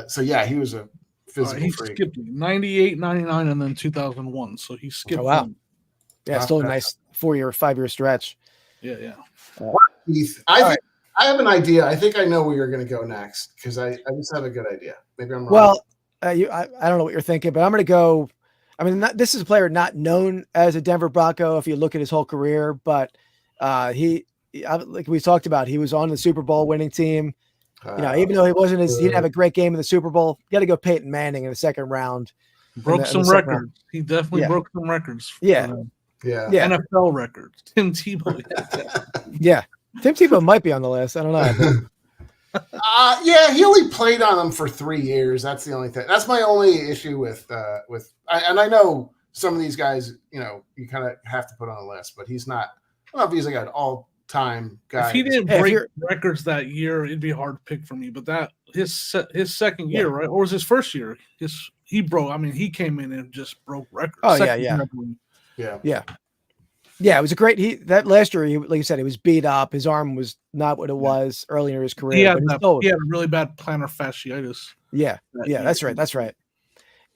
So yeah, he was a physical he freak. skipped 98, 99, and then 2001. So he skipped. Oh, wow. them. Yeah, still a nice 5-year stretch. Yeah. Keith, I have an idea. I think I know where you're going to go next because I just have a good idea. Maybe I'm wrong. Well, I don't know what you're thinking, but I'm going to go. I mean, this is a player not known as a Denver Bronco if you look at his whole career, but he like we talked about, he was on the Super Bowl winning team. Even though he didn't have a great game in the Super Bowl, you got to go Peyton Manning in the second round. Broke some records. He definitely broke some records. Yeah. NFL records. Tim Tebow. Yeah. Tim Tebow might be on the list. I don't know. He only played on them for 3 years. That's the only thing. That's my only issue with. And I know some of these guys, you kind of have to put on a list, but he's not. I don't know if he's an all-time guy. If he didn't break records that year, it'd be a hard pick for me. But that his second year, right, or was his first year? He broke. I mean, he came in and just broke records. Oh Yeah. Yeah, it was a great. That last year, like you said, he was beat up. His arm was not what it was earlier in his career. He had a really bad plantar fasciitis. That's right.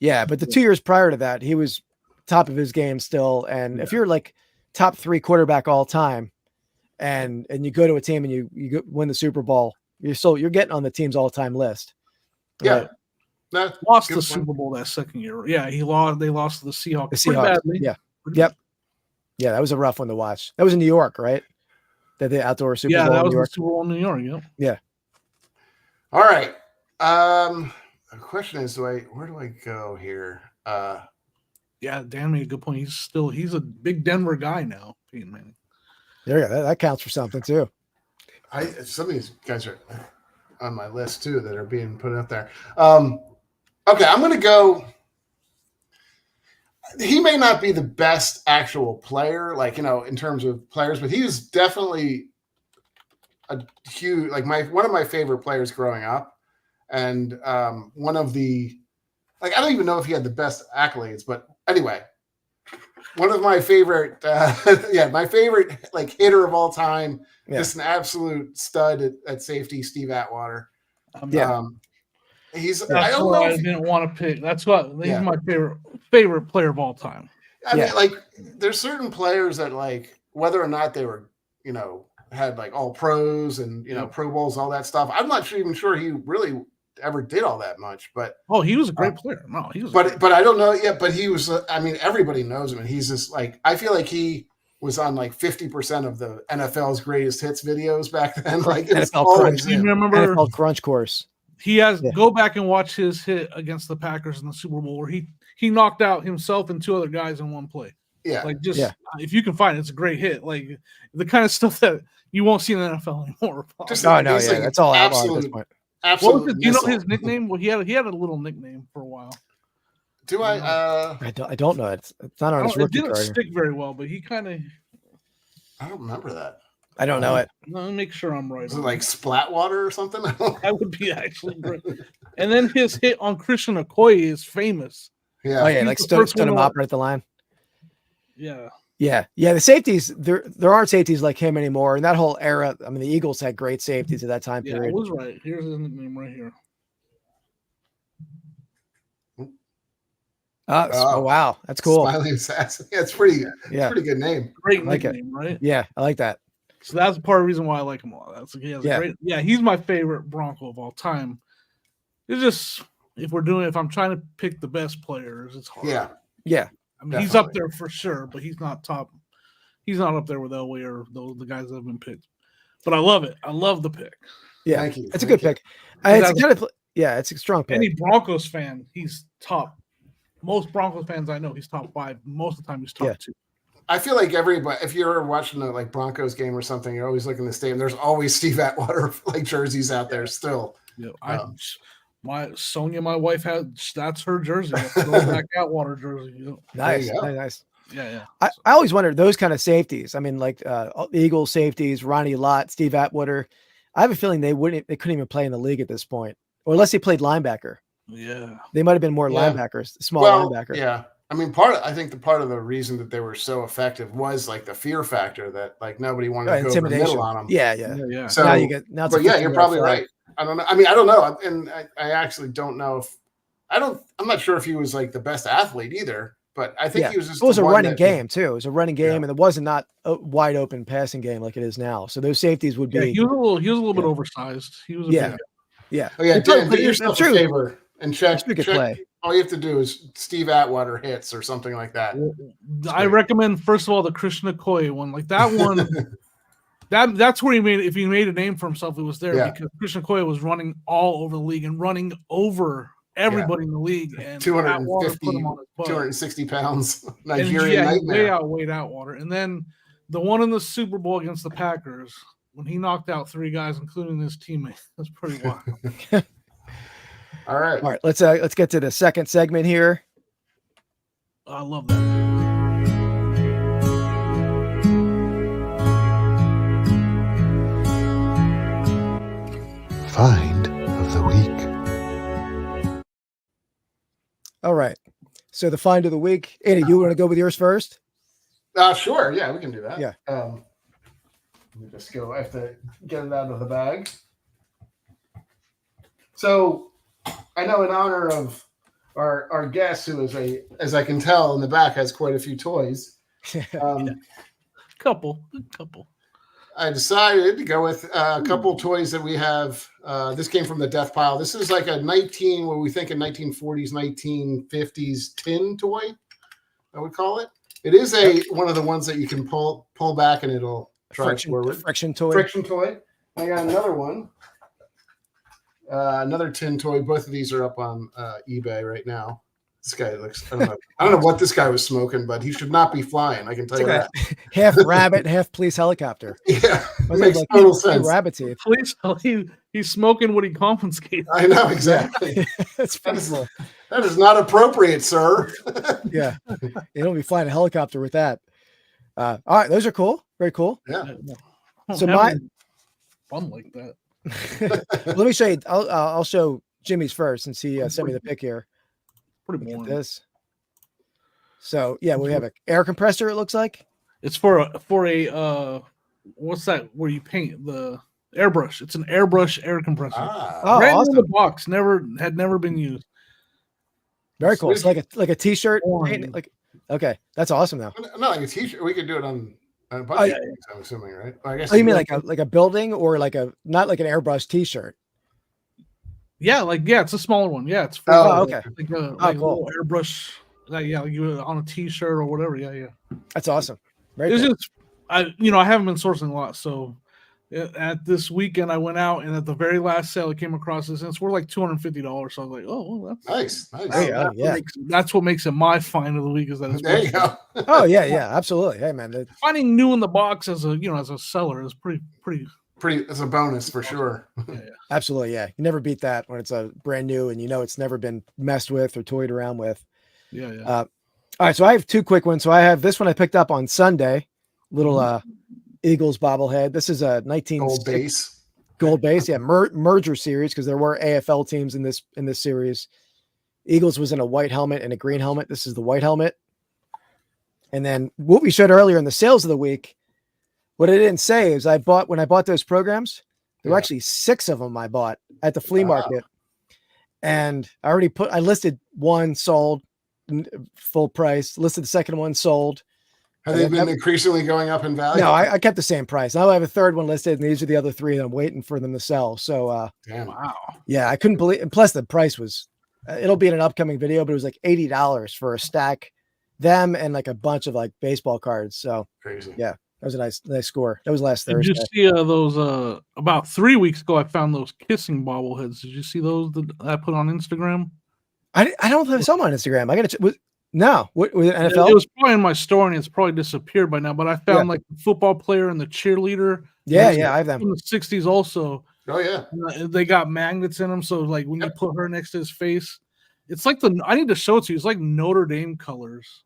Yeah, but the 2 years prior to that, he was top of his game still. And if you're top 3 quarterback all time, and you go to a team and you win the Super Bowl, you're getting on the team's all time list. Yeah. Lost the Super Bowl that second year. Yeah, they lost to the Seahawks. The Seahawks. Yeah. Yep. Yeah, that was a rough one to watch. That was in New York, right? The outdoor Super Bowl. Yeah, that was in New York. the Super Bowl in New York. Yeah. All right. The question is, where do I go here? Yeah, Dan made a good point. He's a big Denver guy now, Peyton Manning. There you go. That counts for something too. Some of these guys are on my list too that are being put out there. Okay, I'm going to go. He may not be the best actual player, in terms of players, but he was definitely a huge, one of my favorite players growing up. And one of the, I don't even know if he had the best accolades, but anyway, one of my favorite, my favorite hitter of all time, just an absolute stud at safety, Steve Atwater. I didn't want to pick. That's what he's my favorite player of all time. I mean, like, there's certain players that, like, whether or not they were, had like all pros and Pro Bowls, all that stuff. I'm not even sure he really ever did all that much. But he was a great player. No, he was. But I don't know. Yeah, but he was. I mean, everybody knows him, and he's just like. I feel like he was on like 50% of the NFL's greatest hits videos back then. Like NFL Crunch. You remember NFL Crunch course? He has go back and watch his hit against the Packers in the Super Bowl where he knocked out himself and two other guys in one play. Yeah, like if you can find it, it's a great hit. Like the kind of stuff that you won't see in the NFL anymore. That's all outlaw at this point. Absolutely. Do you know his nickname? Well, he had a little nickname for a while. Do I? I don't know. It's not on his rookie card. It didn't stick very well, but he kind of. I don't remember that. I don't know it. Let me make sure I'm right. Is it like splat water or something? That would be actually great. And then his hit on Christian Okoye is famous. Yeah. Oh yeah, like stood him up right at the line. Yeah. Yeah. The safeties, there aren't safeties like him anymore. And that whole era, I mean, the Eagles had great safeties at that time period. Yeah, I was right. Here's his nickname right here. Oh wow, that's cool. Smiley Assassin. Yeah, it's pretty good name. Great like nickname, right? Yeah, I like that. So that's part of the reason why I like him all. He's my favorite Bronco of all time. It's just if I'm trying to pick the best players, it's hard. Yeah. I mean, he's up there for sure, but he's not top. He's not up there with Elway or the guys that have been picked. But I love it. I love the pick. Yeah, thank you. It's a good pick. It's a strong pick. Any Broncos fan, he's top. Most Broncos fans I know, he's top 5. Most of the time, he's top 2. I feel like everybody, if you're watching a like Broncos game or something, you're always looking at the stadium. There's always Steve Atwater like jerseys out there still. Yeah, my wife that's her jersey. That's the throwback Atwater jersey. Nice. Yeah. I always wondered those kind of safeties. I mean, like Eagles safeties, Ronnie Lott, Steve Atwater. I have a feeling they couldn't even play in the league at this point, or unless they played linebacker. Yeah, they might have been more linebackers, linebacker. Yeah, I mean, I think the reason that they were so effective was like the fear factor that like nobody wanted to go over the middle on them. Yeah. So you're probably right. I don't know. I mean, I don't know, and I actually don't know if I'm not sure if he was like the best athlete either. But I think he was just. It was a running game too. It was a running game, and it wasn't not a wide open passing game like it is now. So those safeties would be. He was a little bit oversized. He was. Yeah. Oh yeah. Dan, do yourself a favor and check. Play. All you have to do is Steve Atwater hits or something like that. I recommend first of all the Christian Okoye one. Like that one. That's where if he made a name for himself, it was there because Christian Okoye was running all over the league and running over everybody in the league, and 260 pounds Nigerian nightmare. Way outweighed Atwater. And then the one in the Super Bowl against the Packers when he knocked out 3 guys, including his teammate. That's pretty wild. All right. Let's get to the second segment here. I love that. Find of the week. All right. So the find of the week. Andy, you want to go with yours first? Sure. Yeah, we can do that. Yeah. Let me just go. I have to get it out of the bag. So I know in honor of our guest, who is as I can tell in the back, has quite a few toys. Couple. I decided to go with a couple toys that we have. This came from the death pile. This is like a 1940s, 1950s tin toy, I would call it. It is one of the ones that you can pull back and it'll drive forward. Friction toy. I got another one. Another tin toy. Both of these are up on eBay right now. This guy looks, I don't know what this guy was smoking, but he should not be flying. I can tell you that. Half rabbit, half police helicopter. Yeah, it makes total sense. Rabbit teeth. He's smoking what he confiscated. I know, exactly. That's that is not appropriate, sir. Yeah. You don't be flying a helicopter with that. All right, those are cool. Very cool. Yeah. So fun like that. Let me show you. I'll show Jimmy's first since he sent me the pick here. Pretty boring. This. So yeah, we have an air compressor. It looks like it's for a what's that? Where you paint the airbrush? It's an airbrush air compressor. Awesome. In the box, had never been used. Very cool. It's like a t-shirt. Okay, that's awesome though. Not like a t-shirt. We could do it on a bunch Oh, of yeah. things, I'm assuming, right? I guess Oh, you mean like a building or like a not like an airbrush T-shirt? Yeah, it's a smaller one. Yeah, it's for Oh, okay. like a Cool. little airbrush. Like you on a T-shirt or whatever. Yeah. That's awesome. Very It's cool. just I haven't been sourcing a lot, so at this weekend I went out and at the very last sale I came across this and it's worth like $250. So I was like, oh, well, that's nice. There you go. Yeah. that's what makes it my find of the week is that it's There you worth go. Oh yeah, absolutely. Hey man, finding new in the box as a seller is pretty. It's a bonus for sure. absolutely. Yeah, you never beat that when it's a brand new and it's never been messed with or toyed around with. Yeah. All right, so I have two quick ones. So I have this one I picked up on Sunday, little Eagles bobblehead. This is a 19 gold base, yeah, merger series because there were AFL teams in this series. Eagles was in a white helmet and a green helmet. This is the white helmet. And then what we showed earlier in the sales of the week, what I didn't say is when I bought those programs, there were actually 6 of them I bought at the flea market. And I listed one sold full price, listed the second one sold. Have they been increasingly going up in value? No, I kept the same price. Now I have a third one listed, and these are the other 3 that I'm waiting for them to sell. So, damn. Wow. Yeah, I couldn't believe. And plus, the price was. It'll be in an upcoming video, but it was like $80 for a stack, them and like a bunch of like baseball cards. So Crazy. Yeah, that was a nice score. That was last Did Thursday. you see those? About 3 weeks ago, I found those kissing bobbleheads. Did you see those that I put on Instagram? I don't have some on Instagram. I got to. No, was it NFL? It was probably in my store and it's probably disappeared by now. But I found like the football player and the cheerleader. Yeah, I have them from the '60s also. Oh yeah, they got magnets in them, so like when you put her next to his face, it's like I need to show it to you. It's like Notre Dame colors.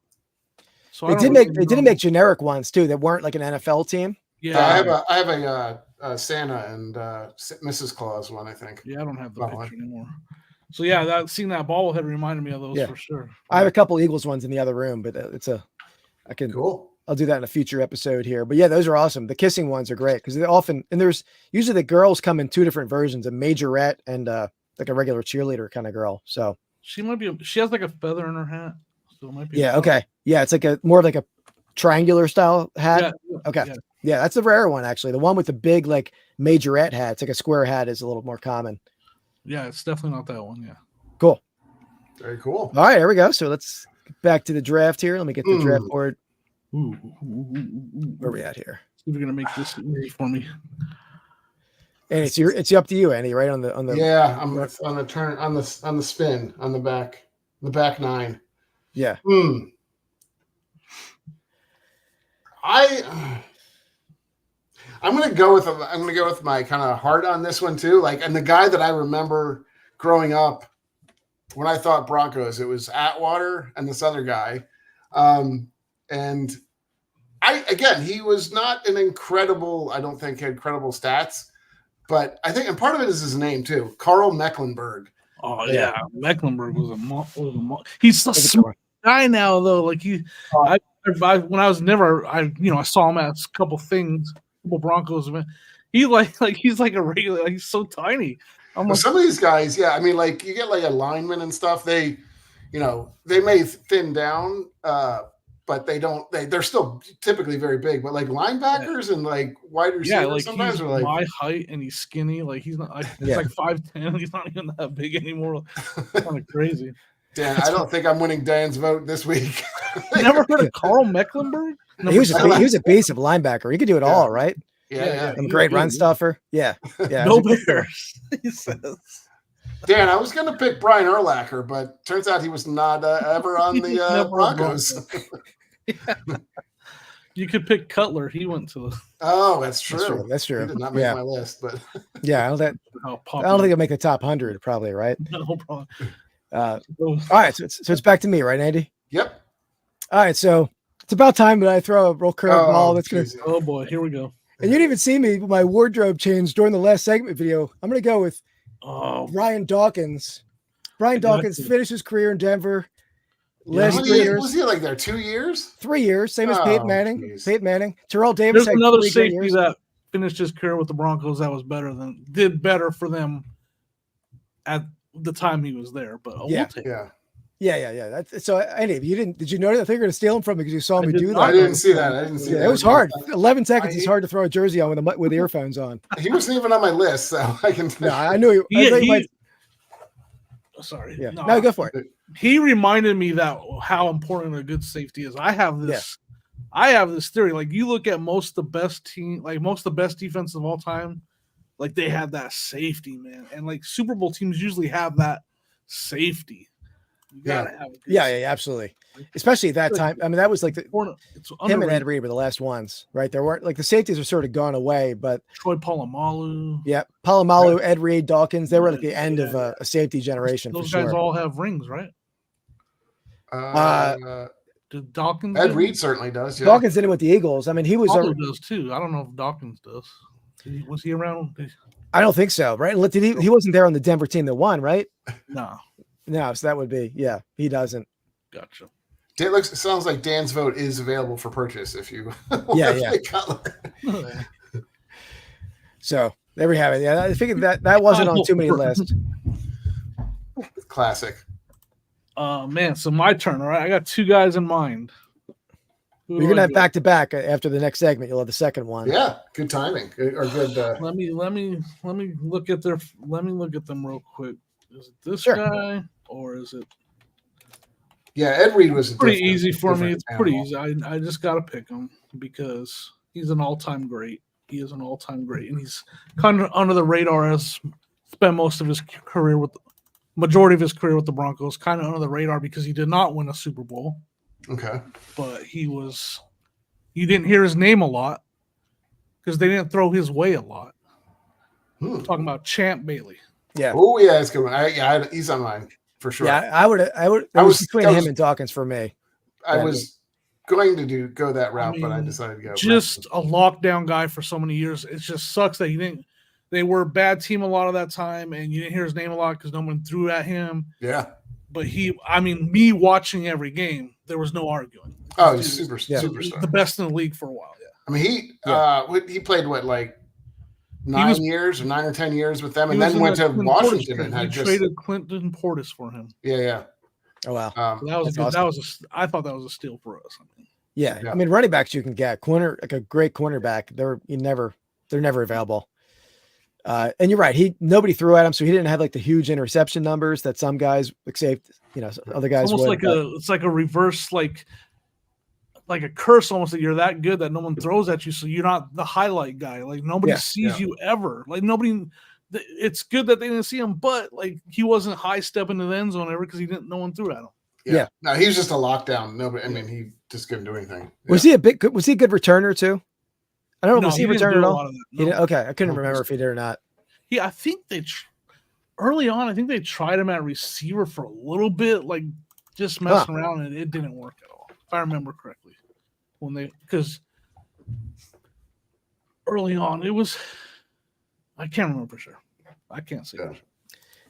So they didn't make generic ones too that weren't like an NFL team. Yeah, I have a Santa and Mrs. Claus one, I think. Yeah, I don't have the picture anymore. So yeah, seeing that bobblehead reminded me of those for sure. I have a couple Eagles ones in the other room, but Cool. I'll do that in a future episode here. But yeah, those are awesome. The kissing ones are great because there's usually the girls come in 2 different versions, a majorette and like a regular cheerleader kind of girl. So she has like a feather in her hat. So it might be okay. Yeah, it's like more of like a triangular style hat. Yeah, okay. Yeah, that's the rare one actually. The one with the big like majorette hat, it's like a square hat, is a little more common. Yeah, it's definitely not that one. Yeah. Cool. Very cool. All right, there we go. So let's get back to the draft here. Let me get the draft board. Where are we at here? See if you're gonna make this easy for me. And it's up to you, Andy. Right on the. Yeah, I'm on the turn on the spin on the back 9. Yeah. I'm gonna go with my kind of heart on this one too. Like, and the guy that I remember growing up when I thought Broncos, it was Atwater and this other guy. And he was not an incredible, I don't think had incredible stats, but I think, and part of it is his name too, Carl Mecklenburg. Oh yeah, Mecklenburg was a he's a smart guy now though. Like when I was I saw him at a couple Broncos event. He's like a regular. He's so tiny. Some of these guys, yeah. I mean, like you get like a lineman and stuff. They may thin down, but they're still typically very big. But like linebackers and like wide receivers, sometimes he's are like my height and he's skinny. Like he's not. He's like 5'10". He's not even that big anymore. Kind of crazy. Dan, I don't think I'm winning Dan's vote this week. You never heard of Carl Mecklenburg? No, he was a beast of linebacker. He could do it all, right? Yeah. And great run stuffer. Yeah. No Bears. He says. Dan, I was going to pick Brian Urlacher, but turns out he was not ever on the Broncos. You could pick Cutler. He went to the. Oh, that's true. That's true. He did not make my list, but yeah, I don't think it'll make the top 100, probably, right? No problem. All right, so it's back to me, right, Andy? Yep. All right, so it's about time that I throw a real curveball. That's gonna. Oh boy, here we go. And you didn't even see me. My wardrobe changed during the last segment video. I'm gonna go with Brian Dawkins. Brian Dawkins finished his career in Denver. Last 3 years. Was he like there 2 years? 3 years, same as Peyton Manning. Geez. Peyton Manning. Terrell Davis. There's another safety that finished his career with the Broncos that was did better for them at the time he was there. But we'll take it. Yeah. That's so. Anyway, did you notice? I think you're going to steal him from me because you saw me do that. I didn't see that. I didn't see that. It was hard. 11 seconds is hard to throw a jersey on with earphones on. He wasn't even on my list, so I can. No, I knew you. Sorry. Yeah. No, go for it. He reminded me that how important a good safety is. I have this theory. Like you look at most of the best defense of all time, like they have that safety, man. And like Super Bowl teams usually have that safety. You gotta have it. Yeah, absolutely. Especially at that time. I mean, that was like him and Ed Reed were the last ones, right? There weren't like the safeties are sort of gone away, but Troy Polamalu. Yeah, Polamalu, Ed Reed, Dawkins, they were at the end of a safety generation. Those for guys sure. all have rings, right? Did Dawkins? Ed Reed certainly does. Yeah. Dawkins did it with the Eagles. I mean, he was. Does too. I don't know if Dawkins does. Was he around? I don't think so. Right? He wasn't there on the Denver team that won, right? No, so that would be, he doesn't. Gotcha. It sounds like Dan's vote is available for purchase if you. Yeah. So there we have it. Yeah, I figured that wasn't on too many lists. Classic. Man, so my turn. All right, I got two guys in mind. You're gonna have back to back after the next segment. You'll have the second one. Yeah, good timing or good. Let me look at them real quick. Is it this guy or is it? Yeah, Ed Reed was pretty easy for me. It's pretty easy. I just got to pick him because he's an all-time great. He is an all-time great, and he's kind of under the radar. Has spent most of his career majority of his career with the Broncos, kind of under the radar because he did not win a Super Bowl. Okay, but you didn't hear his name a lot because they didn't throw his way a lot. Talking about Champ Bailey. Yeah. Oh yeah, it's good. He's on mine for sure. Yeah, I would. I was between him and Dawkins for me. I was going to go that route, but I decided to go. Just a lockdown guy for so many years. It just sucks that you didn't. They were a bad team a lot of that time, and you didn't hear his name a lot because no one threw at him. Yeah. But me watching every game, there was no arguing. Oh, he's superstar. The best in the league for a while. Yeah. I mean, he played like 9 years or 9 or 10 years with them, and then went to Washington and had traded Clinton Portis for him. Yeah. Oh wow, that was good. Awesome. I thought that was a steal for us. Yeah, I mean, running backs you can get like a great cornerback. They're never available. And you're right. Nobody threw at him, so he didn't have like the huge interception numbers that some guys other guys almost would. It's like a reverse like a curse almost that you're that good that no one throws at you, so you're not the highlight guy. Like nobody sees you ever. Like nobody. It's good that they didn't see him, but like he wasn't high stepping to the end zone ever because no one threw at him. Yeah. No, he was just a lockdown. Nobody. I mean, he just couldn't do anything. Yeah. Was he a good returner too? I don't know. Was he a returner at all? No. Okay, I couldn't remember if he did or not. Yeah, I think early on. I think they tried him at receiver for a little bit, like just messing around, and it didn't work at all. If I remember correctly, because early on it was. I can't remember for sure. I can't say. Yeah.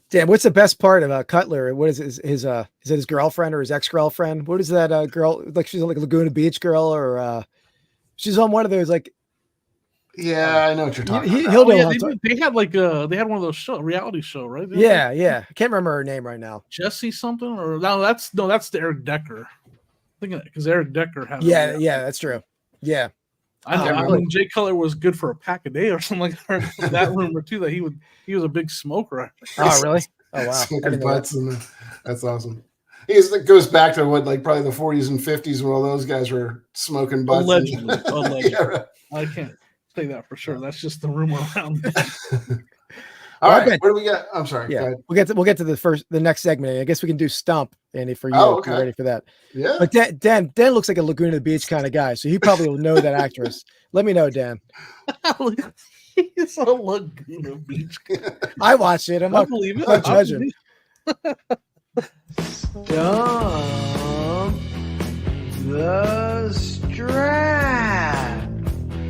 Dan, what's the best part of Cutler? What is his is it his girlfriend or his ex-girlfriend? What is that girl? Like she's like a Laguna Beach girl, or she's on one of those like. Yeah, I know what you're talking about. They had one of those reality show, right? Yeah. I can't remember her name right now. Jesse something or that's the Eric Decker. I think because Eric Decker had. Yeah, that's true. Yeah. I mean, Jay Cutler was good for a pack a day or something like that. That rumor too that he was a big smoker. Oh, really? Oh, wow. Smoking butts that's awesome. It goes back to probably the 40s and 50s when all those guys were smoking butts. Allegedly. Yeah, right. I can't say that for sure. That's just the rumor around. All right, what do we got? I'm sorry. Yeah, we'll get to the next segment. I guess we can do Stump, Andy, for you. If you're ready for that. Yeah. But Dan looks like a Laguna Beach kind of guy, so he probably will know that actress. Let me know, Dan. He's a Laguna Beach guy. I watched it. I'm not judging. Dump the strap.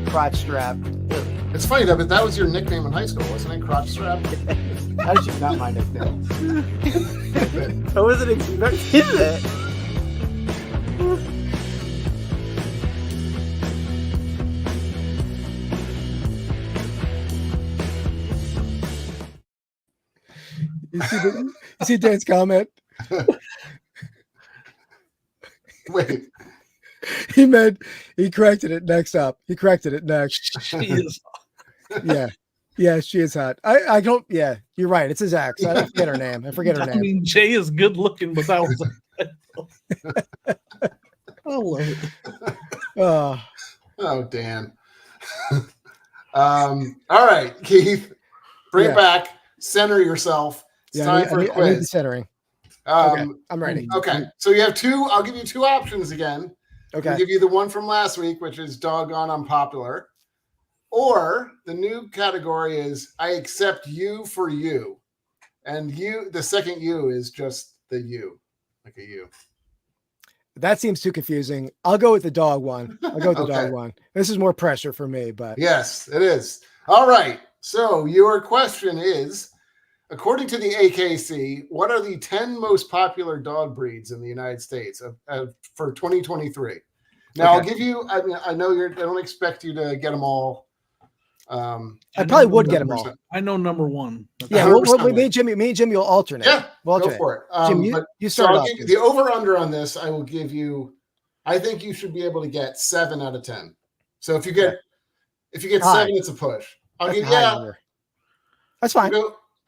Crotch strap. It's funny though, but that was your nickname in high school, wasn't it? Crotch strap. That is not my nickname. I wasn't expecting that. You see Dan's comment? Wait. He corrected it next up. He corrected it next. She is. Yeah. Yeah, she is hot. I don't, yeah, you're right. It's his ex. I forget her name. I forget her I name. mean, Jay is good looking, but that was. I love it. Oh, Oh, Dan. All right, Keith, bring Yeah. it back. Center yourself. It's time for a I need the quiz. centering. Okay, I'm ready. Okay, so you have two. I'll give you two options again. Okay. I'll give you the one from last week, which is doggone unpopular. Or the new category is I accept you for you. And you, the second you is just the you, like a you. That seems too confusing. I'll go with the dog one. I'll go with the Okay. dog one. This is more pressure for me, but Yes, it is. All right. So your question is, according to the AKC, what are the 10 most popular dog breeds in the United States for 2023? Now, I'll Okay. give you, I know I don't expect you to get them all. I probably would get them all. 100%. I know number one. Yeah, 100% me and Jimmy will alternate. Yeah, We'll go alternate. for it. Jim, you So start I'll off. give you the over-under on this. I will give you, I think you should be able to get 7 out of 10. So if you get High. 7, it's a push. I'll That's give a high number. That's fine.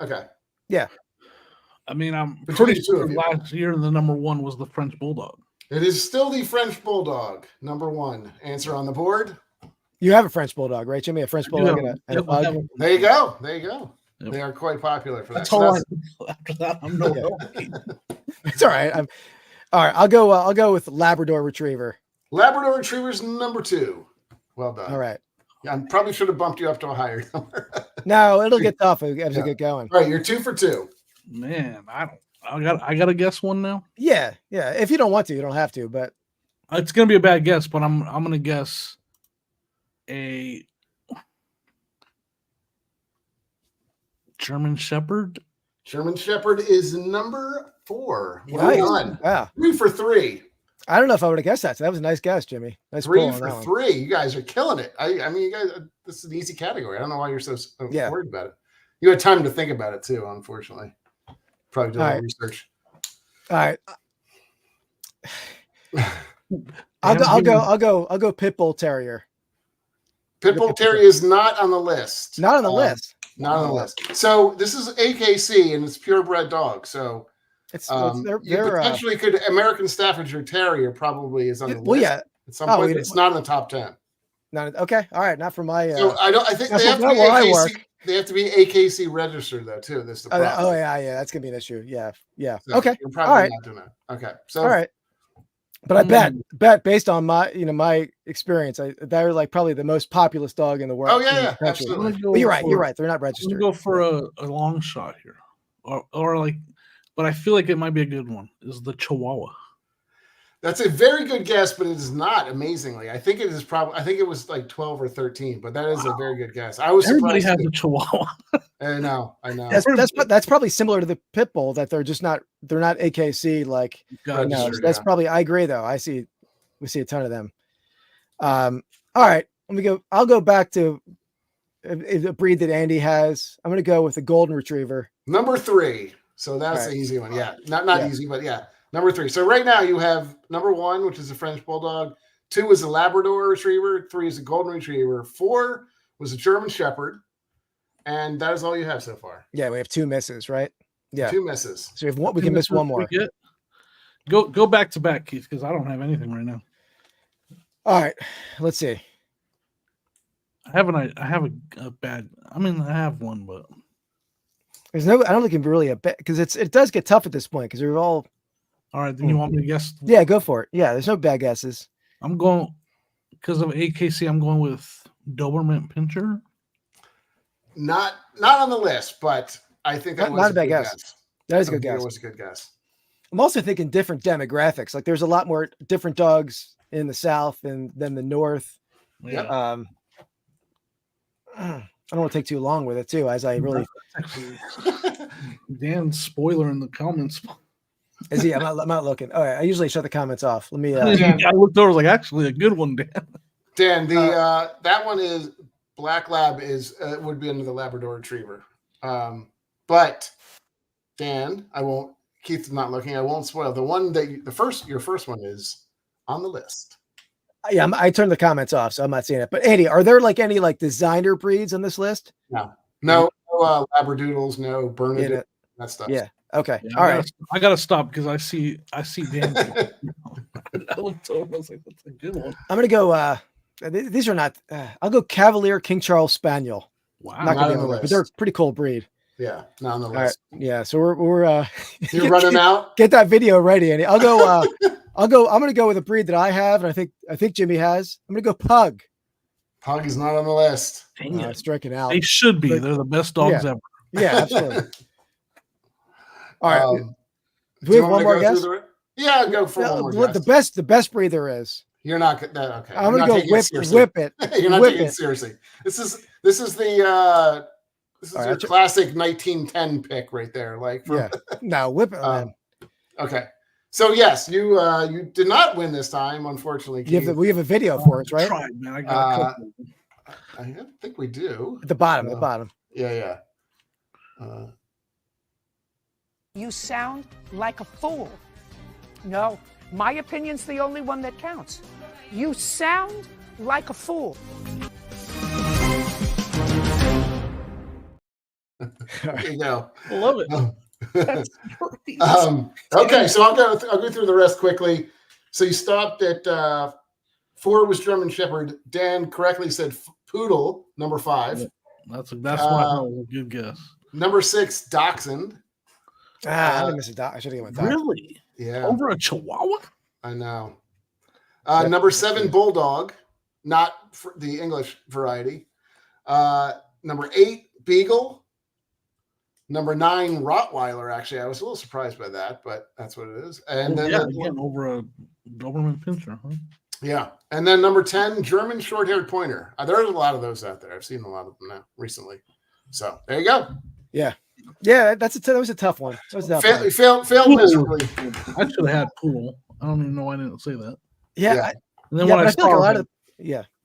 Okay. I mean, I'm Between pretty the two sure of you. last year the number one was the French Bulldog. It is still the French Bulldog, number 1. Answer on the board. You have a French bulldog, right, Jimmy? A French bulldog and a Yep, I pug. have a- There you go. There you go. Yep. They are quite popular for that. That's So all I that's- know. After that, I'm no Okay. help. It's all right. All right. I'll go with Labrador Retriever. Labrador Retriever's number 2. Well done. All right. Yeah, I probably should have bumped you up to a higher number. No, it'll get tough as we Yeah. get going. All right, you're 2 for 2. Man, I got to guess one now. Yeah, yeah. If you don't want to, you don't have to. But It's gonna be a bad guess, but I'm gonna guess a German Shepherd. German Shepherd is number 4. Well Nice. done. Wow. 3 for 3. I don't know if I would have guessed that. So that was a nice guess, Jimmy. Nice 3 pull on for that one. 3. You guys are killing it. I mean, you guys, this is an easy category. I don't know why you're so Yeah. worried about it. You had time to think about it too, unfortunately. Probably did a All lot right. of research. All right. I'll go Pit Bull Terrier. Pitbull Terrier is not on the list. Not on the list. Not on the list. So this is AKC and it's purebred dog. So It's you they're potentially could American Staffordshire Terrier probably is on the list. well, yeah. At some Oh, point, we but it's not in the top 10. Not okay. All right. Not for my. So I think that's they have to not be where I AKC. work. They have to be AKC registered though too. This is the problem. Oh yeah, that's gonna be an issue. Yeah. So Okay. You're probably All right. not doing that. Okay. So All right. But I bet based on my my experience, they're like probably the most populous dog in the world. Oh, yeah, in the yeah, country. absolutely. But you're right. You're right. They're not I'm gonna registered. go for a long shot here, or like, but I feel like it might be a good one. Is the Chihuahua? that's a very good guess, but it is not amazingly. I think it is probably. I think it was like 12 or 13, but that is a very good guess. I was Everybody surprised. has too. a Chihuahua. I know. That's probably similar to the Pit Bull that they're not AKC like. Gotcha. No, Sure, so that's yeah. probably. I agree though. We see a ton of them. All right. Let me go. I'll go back to a breed that Andy has. I'm going to go with a Golden Retriever. Number 3. So that's All right. the easy one. Yeah. Not Yeah. easy, but yeah. Number 3. So right now you have number 1, which is a French Bulldog. 2 is a Labrador Retriever. 3 is a Golden Retriever. 4 was a German Shepherd. And that is all you have so far. Yeah, we have 2 misses, right? Yeah. 2 misses. So we have one. We can miss one more. Go back to back, Keith, because I don't have anything right now. All right. Let's see. I have a bad. I mean, I have one, but I don't think it can be really a bet because it does get tough at this point because we're all. all right. Then you want me to guess? Yeah, go for it. Yeah, there's no bad guesses. I'm going because of AKC. I'm going with Doberman Pinscher. Not on the list, but I think that was Not a bad good guess. That is a I good think guess. It was a good guess. I'm also thinking different demographics. Like there's a lot more different dogs in the South than the North. Yeah. I don't want to take too long with it too, as I really Dan spoiler in the comments. is he. I'm not looking. All right, I usually shut the comments off. Let me. I looked over, like actually a good one, Dan. Dan, the that one is Black Lab is would be under the Labrador Retriever. But Dan, I won't. Keith's not looking. I won't spoil the one that your first one is on the list. Yeah, I turned the comments off, so I'm not seeing it. But Andy, are there like any like designer breeds on this list? No Labradoodles, no Bernadette, that stuff. Yeah. Okay. Yeah, All right. I gotta stop because I see Dan. I looked over, I was like, that's a good one. I'm gonna go. These are not. I'll go Cavalier King Charles Spaniel. Wow. Not gonna Not be on on the the but they're a list. pretty cool breed. Yeah, not on the All right. list. Yeah. So we're You're running out. Get that video ready, Andy. I'll go. I'm gonna go with a breed that I have, and I think Jimmy has. I'm gonna go Pug. Pug is not on the list. Dang it. Striking out. They should be. But- They're the best dogs ever. Yeah, absolutely. All right. Do Do we you have want one me more to go guess? through yeah, go for one more The guess. the best breed there is. You're not okay. I'm You're gonna not go taking it seriously. whip it. You're not Whip taking it it. seriously. This is All your right, classic 1910 pick right there. Like for, Yeah. No, whip it, man. Okay. So yes, you did not win this time, unfortunately. Keith. We have a video for us, right? Tried, man. I got I don't think we do. At the bottom. Yeah. You sound like a fool. No, my opinion's the only one that counts. You sound like a fool. There you go. I love it. That's great. Okay, so I'll go through the rest quickly. So you stopped at 4 was German Shepherd. Dan correctly said Poodle, number 5. That's what I know. Good guess. Number 6, Dachshund. I didn't miss a dot. I should have given a dot. Really? Yeah, Over a Chihuahua? I know. Number 7, Bulldog, not for the English variety. Number 8, Beagle. Number 9, Rottweiler. Actually, I was a little surprised by that, but that's what it is. And then again, over a Doberman Pinscher, huh? yeah, and then number 10, German short-haired pointer. There's a lot of those out there. I've seen a lot of them now recently. So there you go. Yeah, that was a tough one. That was a tough one. Failed miserably. I should have had Poodle. I don't even know why I didn't say that. Yeah, Yeah. And then yeah, when but I I feel like saw a lot him, of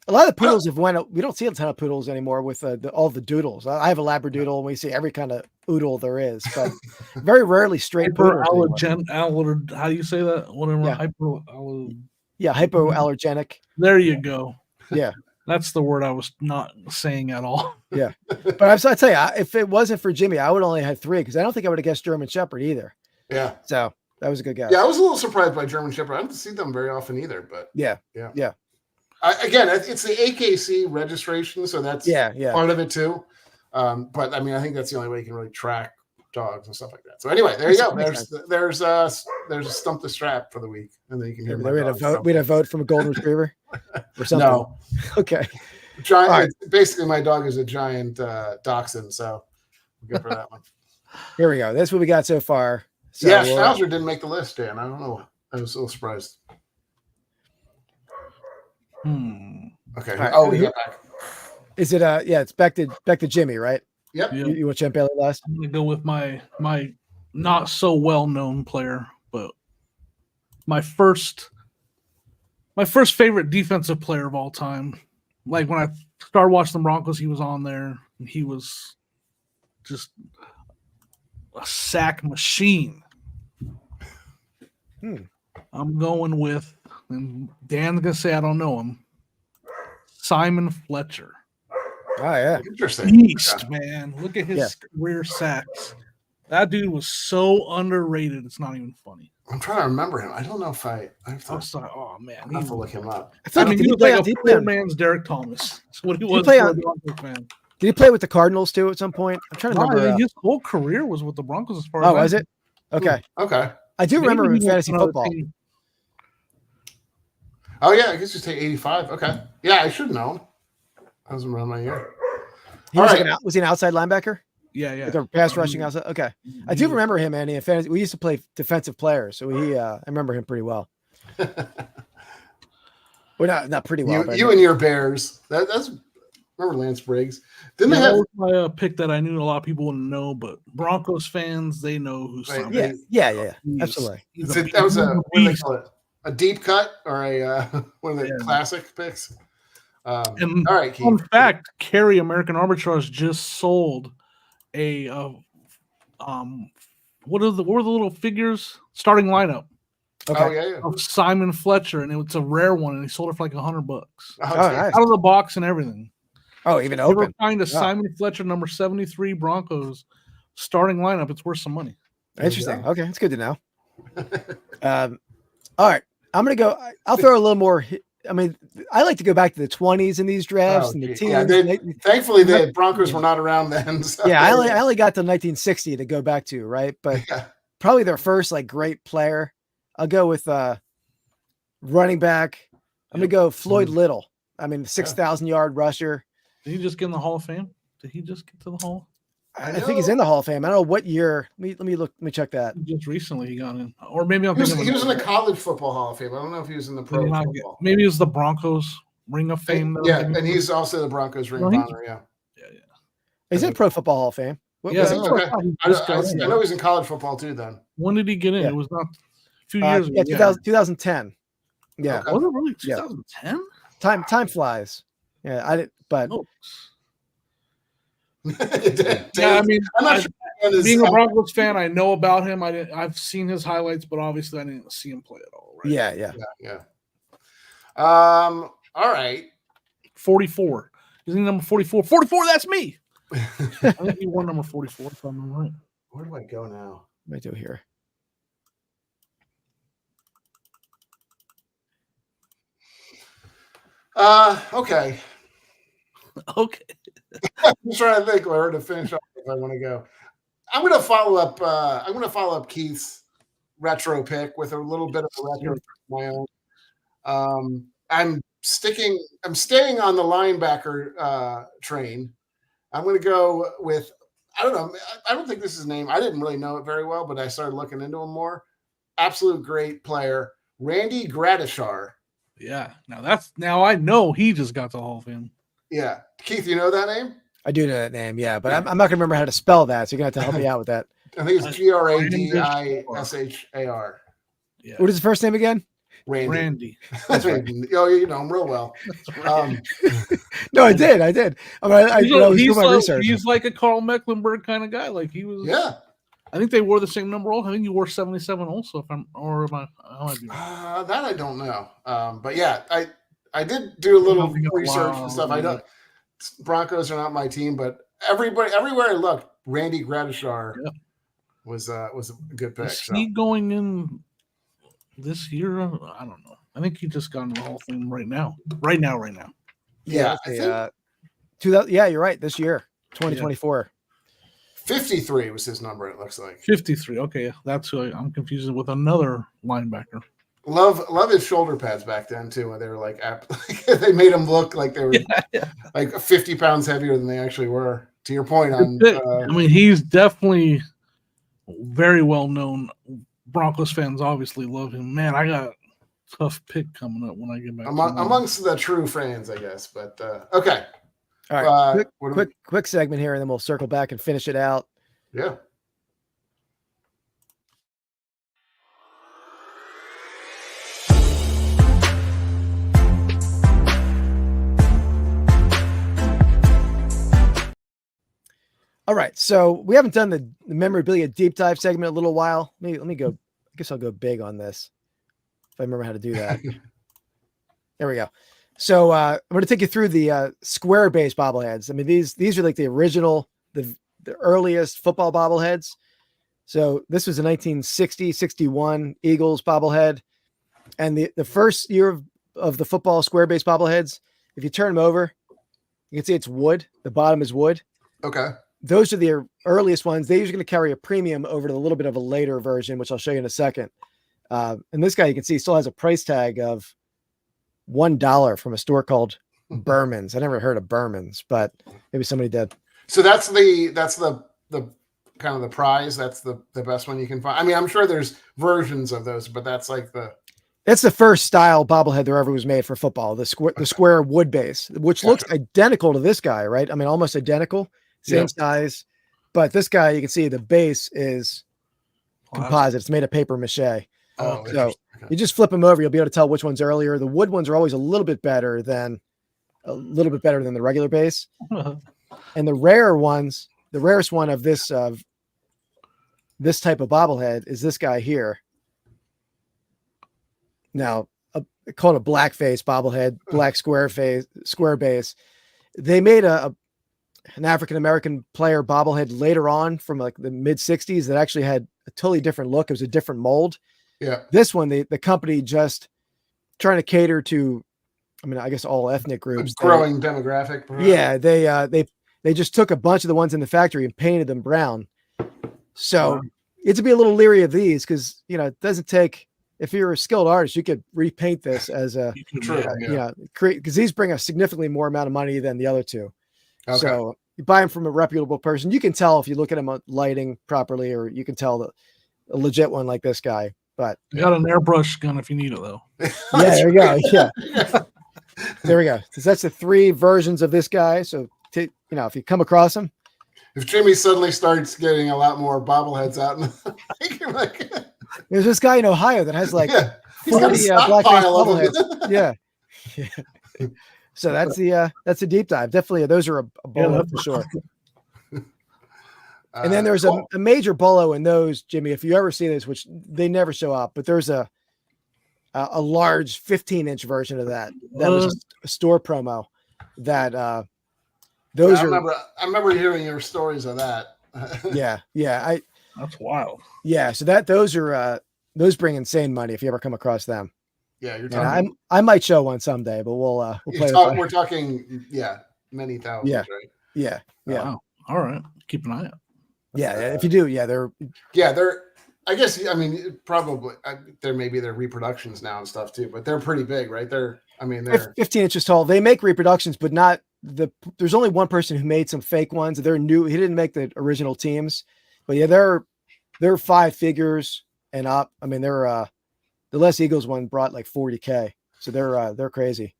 a lot of poodles have went. We don't see a ton of poodles anymore with all the doodles. I have a Labradoodle, and we see every kind of oodle there is, but very rarely straight poodles anymore. how do you say that? Whatever. Yeah. Yeah, hypoallergenic. There you go. Yeah. That's the word I was not saying at all. Yeah, but I tell you, if it wasn't for Jimmy, I would only have 3 because I don't think I would have guessed German Shepherd either. Yeah. So that was a good guess. Yeah, I was a little surprised by German Shepherd. I don't see them very often either, but Yeah. again, it's the AKC registration, so that's part of it too. But I mean, I think that's the only way you can really track dogs and stuff like that. So anyway, there you go. There's a stump the strap for the week, and then you can hear we had a vote. We had a vote from a golden retriever or something. No, Okay. giant. All right. Basically, my dog is a giant dachshund, so we're good for that one. Here we go. That's what we got so far. So, Yeah, Schnauzer didn't make the list, Dan. I don't know. I was a little surprised. Okay. All right. Oh, we got back. Is it it's back to Jimmy, right? Yep. Yeah. You want Champ Bailey last? I'm gonna go with my not so well known player, but my first favorite defensive player of all time. Like when I started watching the Broncos, he was on there, and he was just a sack machine. I'm going with, and Dan's gonna say I don't know him, Simon Fletcher. Oh yeah. Interesting. Beast, man. Look at his career sacks. That dude was so underrated. It's not even funny. I'm trying to remember him. I don't know if I have to, I'm sorry. Oh man, I have to look him up. I feel like, he did he was play like on- a poor man's Derek Thomas. That's what he was. play for a on- Broncos fan. Did he play with the Cardinals too at some point? I'm trying to No, remember. his whole career was with the Broncos as far as Oh, was it? Okay. Okay. I do remember him in fantasy football. Oh yeah, I guess you take 85. Okay. Yeah, I should know. I was around my year. He was, All like right. was he an outside linebacker? Yeah, yeah. Like a pass rushing outside. Okay. I do remember him, Andy, in fantasy. We used to play defensive players, so I remember him pretty well. Well, not pretty well. but You and your Bears. That's remember Lance Briggs. Didn't Yeah, they that have was my pick that I knew a lot of people wouldn't know, but Broncos fans, they know who's Right, Simon. yeah, He's- absolutely. he's that was a what do they beast. call it? A deep cut or a one of the classic picks? And all right, Keith. fun fact, Carry American Arbitrage just sold what were the little figures starting lineup? Okay. Oh yeah. of Simon Fletcher, and it's a rare one, and he sold it for like $100. Oh, Oh, yeah. nice. Out of the box and everything. Oh, even If you ever open. find a Wow. Simon Fletcher number 73 Broncos starting lineup, it's worth some money. Interesting. Okay, that's good to know. All right, I'm gonna go. I'll throw a little more. I mean, I like to go back to the 20s in these drafts and the geez. teams. Yeah, thankfully, the Broncos were not around then. So. Yeah, I only got to 1960 to go back to, right? But probably their first like great player. I'll go with running back. I'm gonna go Floyd Little. I mean, 6,000-yard rusher. Did he just get in the Hall of Fame? Did he just get to the Hall? I think he's in the Hall of Fame. I don't know what year. Let me look. Let me check that. Just recently he got in, or maybe I'm He thinking was in the college football Hall of Fame. I don't know if he was in the pro football. Maybe it was the Broncos Ring of Fame. Yeah, and he's also the Broncos Ring of Honor. Yeah. He's in Pro Football Hall of Fame. Yeah, Okay. I know he's in college football too. Then when did he get in? Yeah. It was not a few years ago. Yeah, 2010. Yeah. Okay. Was it really 2010? Time flies. Yeah, I did, but Yeah, I mean, I'm not sure. being a Broncos fan, I know about him. I've seen his highlights, but obviously I didn't see him play at all. Right? Yeah. All right. 44. Isn't he number 44? 44. That's me. I think he won number 44. If I'm right. Where do I go now? What do I do here? Okay. Okay. I'm trying to think where to finish up if I want to go. I'm going to follow up Keith's retro pick with a little bit of a retro of my own. I'm staying on the linebacker train. I'm going to go with, I don't know. I don't think this is his name. I didn't really know it very well, but I started looking into him more. Absolute great player, Randy Gradishar. Yeah. Now I know he just got the Hall of Fame. Yeah. Keith, you know that name? I do know that name, yeah, but I'm not going to remember how to spell that, so you're going to have to help me out with that. I think it's Gradishar. Yeah. What is his first name again? Randy. That's right. Oh, you know him real well. No, I did. I mean, I was doing my research. He's like a Carl Mecklenburg kind of guy. Like he was. Yeah. I think they wore the same number. I think you wore 77 also. If I'm, or am I? I might be wrong. That I don't know. But yeah, I did do a little research and stuff. I don't. Broncos are not my team, but everywhere I looked, Randy Gradishar was a good pick. Is he going in this year? I don't know. I think he just got in the Hall of Fame right now. Yeah, yeah, you're right. This year, 2024. 53 was his number. It looks like 53. Okay, that's who I'm confused with another linebacker. Love his shoulder pads back then too. When they were like they made him look like they were like 50 pounds heavier than they actually were. To your point on, I mean, he's definitely very well known. Broncos fans obviously love him. Man, I got a tough pick coming up when I get back. Amongst the true fans, I guess. But okay. All right, quick segment here, and then we'll circle back and finish it out. Yeah. All right, so we haven't done the memorabilia deep dive segment in a little while. Let me go. I guess I'll go big on this if I remember how to do that. There we go. So I'm going to take you through the square base bobbleheads. I mean, these are like the original, the earliest football bobbleheads. So this was a 1960-61 Eagles bobblehead. And the first year of the football square base bobbleheads, if you turn them over, you can see it's wood. The bottom is wood. Okay. Those are the earliest ones. They're usually going to carry a premium over to a little bit of a later version, which I'll show you in a second. And this guy, you can see, still has a price tag of $1 from a store called Berman's. I never heard of Berman's, but maybe somebody did. So that's the kind of the prize. That's the best one you can find. I mean, I'm sure there's versions of those, but that's like it's the first style bobblehead there ever was made for football. The square wood base, which looks identical to this guy, right? I mean, almost identical, same size. But this guy, you can see the base is composite. It's made of paper mache. Oh, so you just flip them over, you'll be able to tell which one's earlier. The wood ones are always a little bit better than the regular base. And the rarest one of this type of bobblehead is this guy here. Now, called a blackface bobblehead, black square base. They made an African American player bobblehead later on from like the mid 60s that actually had a totally different look. It was a different mold. Yeah. This one, the company just trying to cater to, I mean, I guess all ethnic groups. Growing demographic. Perhaps. Yeah, they just took a bunch of the ones in the factory and painted them brown. So it's to be a little leery of these because it doesn't take. If you're a skilled artist, you could repaint this as a create because these bring a significantly more amount of money than the other two. Okay. So you buy them from a reputable person. You can tell if you look at them lighting properly, or you can tell a legit one like this guy. But you got an airbrush gun if you need it, though. Yeah, there we go. Yeah, there we go. So that's the 3 versions of this guy. So if you come across them, if Jimmy suddenly starts getting a lot more bobbleheads out, there's this guy in Ohio that has like 40 black bobbleheads. Yeah. So that's a deep dive. Definitely, those are a bolo for sure. And then there's a major bolo in those, Jimmy. If you ever see this, which they never show up, but there's a large 15-inch version of that. That was a store promo. That those are. I remember hearing your stories of that. Yeah. That's wild. Yeah. So those bring insane money if you ever come across them. Yeah, you're talking. I might show one someday, but we'll play. We're talking, many thousands, right? Yeah. Wow. All right, keep an eye out. Yeah, if you do, they're. I guess probably there may be their reproductions now and stuff too, but they're pretty big, right? They're 15 inches tall. They make reproductions, but not there's only one person who made some fake ones. They're new. He didn't make the original teams, but yeah, they're 5 figures and up. I mean, they're the Les Eagles one brought like $40K. So they're crazy.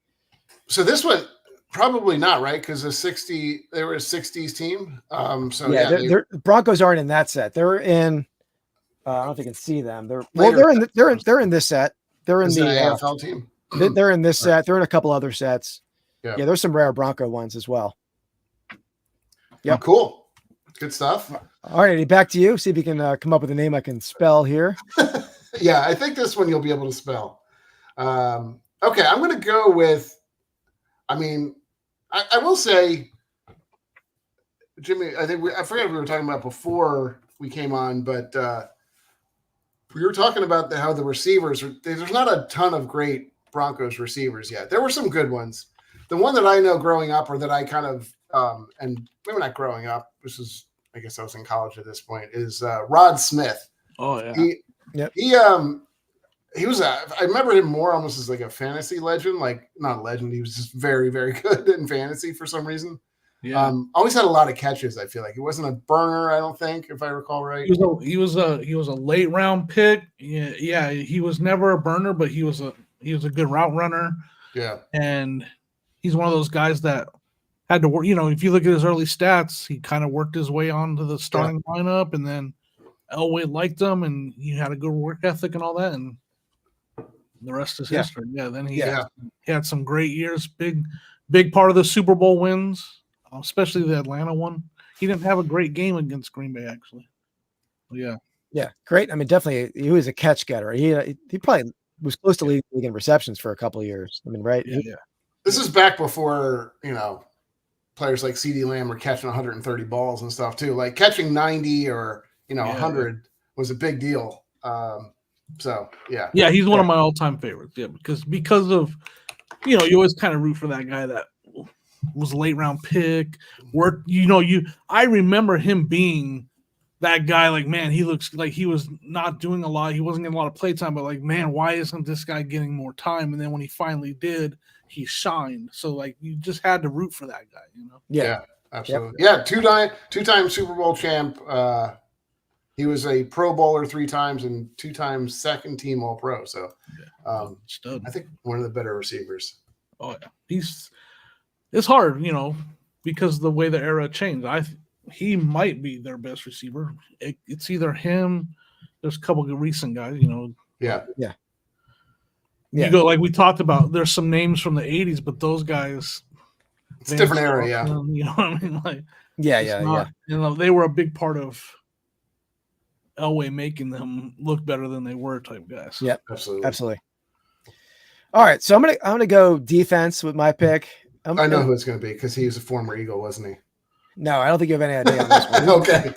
So this one probably not, right? Because they were a 60s team. The Broncos aren't in that set. They're in I don't know if you can see them. They're in this set. They're in the AFL team. They're in this set. They're in a couple other sets. Yeah, there's some rare Bronco ones as well. Yeah, cool. Good stuff. All right, back to you. See if you can come up with a name I can spell here. Yeah, I think this one you'll be able to spell. Okay, I'm going to go with. I will say, Jimmy. I forget what we were talking about before we came on, but we were talking about how the receivers. There's not a ton of great Broncos receivers yet. There were some good ones. The one that I know growing up, or that I kind of, and maybe not growing up. This is, I guess I was in college at this point. Is Rod Smith. Oh yeah. He was I remember him more almost as like a fantasy legend, like not a legend. He was just very, very good in fantasy for some reason. Yeah. Always had a lot of catches. I feel like he wasn't a burner. I don't think, if I recall right. He was a late round pick. Yeah. He was never a burner, but he was a good route runner. Yeah. And he's one of those guys that had to work. If you look at his early stats, he kind of worked his way onto the starting lineup, and then Elway liked him, and he had a good work ethic and all that, and the rest is history. Yeah, then he had some great years, big part of the Super Bowl wins, especially the Atlanta one. He didn't have a great game against Green Bay, actually. Yeah. Yeah, great. I mean, definitely, he was a catch getter. He probably was close to leading in receptions for a couple of years. I mean, right? Yeah. This is back before, players like CeeDee Lamb were catching 130 balls and stuff too. Like catching 90 or 100 was a big deal. So yeah. Yeah, he's one of my all-time favorites. Yeah, because of you always kind of root for that guy that was a late round pick. I remember him being that guy. Like, man, he looks like he was not doing a lot. He wasn't getting a lot of play time, but like, man, why isn't this guy getting more time? And then when he finally did, he shined. So like, you just had to root for that guy, Yeah, absolutely. Yep. Yeah, two-time Super Bowl champ. He was a Pro Bowler 3 times and 2 times second team All Pro. So, I think one of the better receivers. Oh yeah, it's hard, because the way the era changed. He might be their best receiver. It's either him. There's a couple of recent guys, Yeah. You go like we talked about. There's some names from the '80s, but those guys. It's a different era, yeah. You know what I mean? Like, yeah. They were a big part of Elway making them look better than they were, type guys. Yep, absolutely. All right, so I'm gonna go defense with my pick. I know who it's going to be because he's a former Eagle, wasn't he? No, I don't think you have any idea on this one. Okay.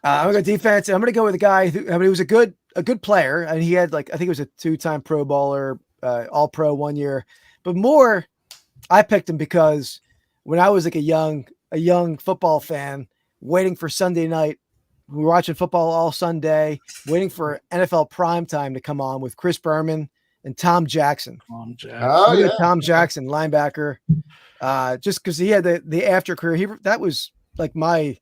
I'm gonna go defense. And I'm gonna go with a guy who, he was a good player, and he had I think he was a 2-time Pro Bowler, All Pro one year. But more, I picked him because when I was a young football fan, waiting for Sunday night, we were watching football all Sunday, waiting for NFL primetime to come on with Chris Berman and Tom Jackson. Oh yeah, Tom Jackson, linebacker. Just because he had the after career, that was the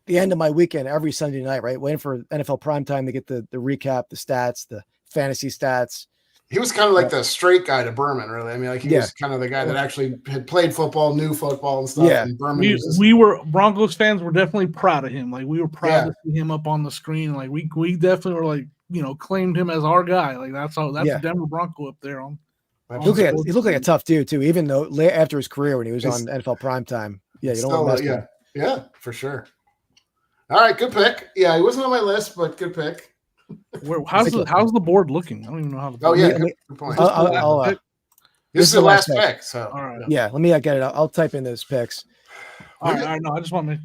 end of my weekend every Sunday night, right? Waiting for NFL primetime to get the recap, the stats, the fantasy stats. He was kind of like the straight guy to Berman, really. I mean, he was kind of the guy that actually had played football, knew football and stuff. Yeah. And Berman we were Broncos fans were definitely proud of him. Like we were proud to see him up on the screen. Like we definitely were claimed him as our guy. Like that's a Denver Bronco up there on. He looked like a tough dude too, even though after his career when he was on NFL primetime. Yeah, you don't want to mess with him. For sure. All right, good pick. Yeah, he wasn't on my list, but good pick. How's the board looking? I don't even know how. Good point. This is the last pick. So all right. Yeah, let me get it. I'll type in those picks. All right, no, I just want to.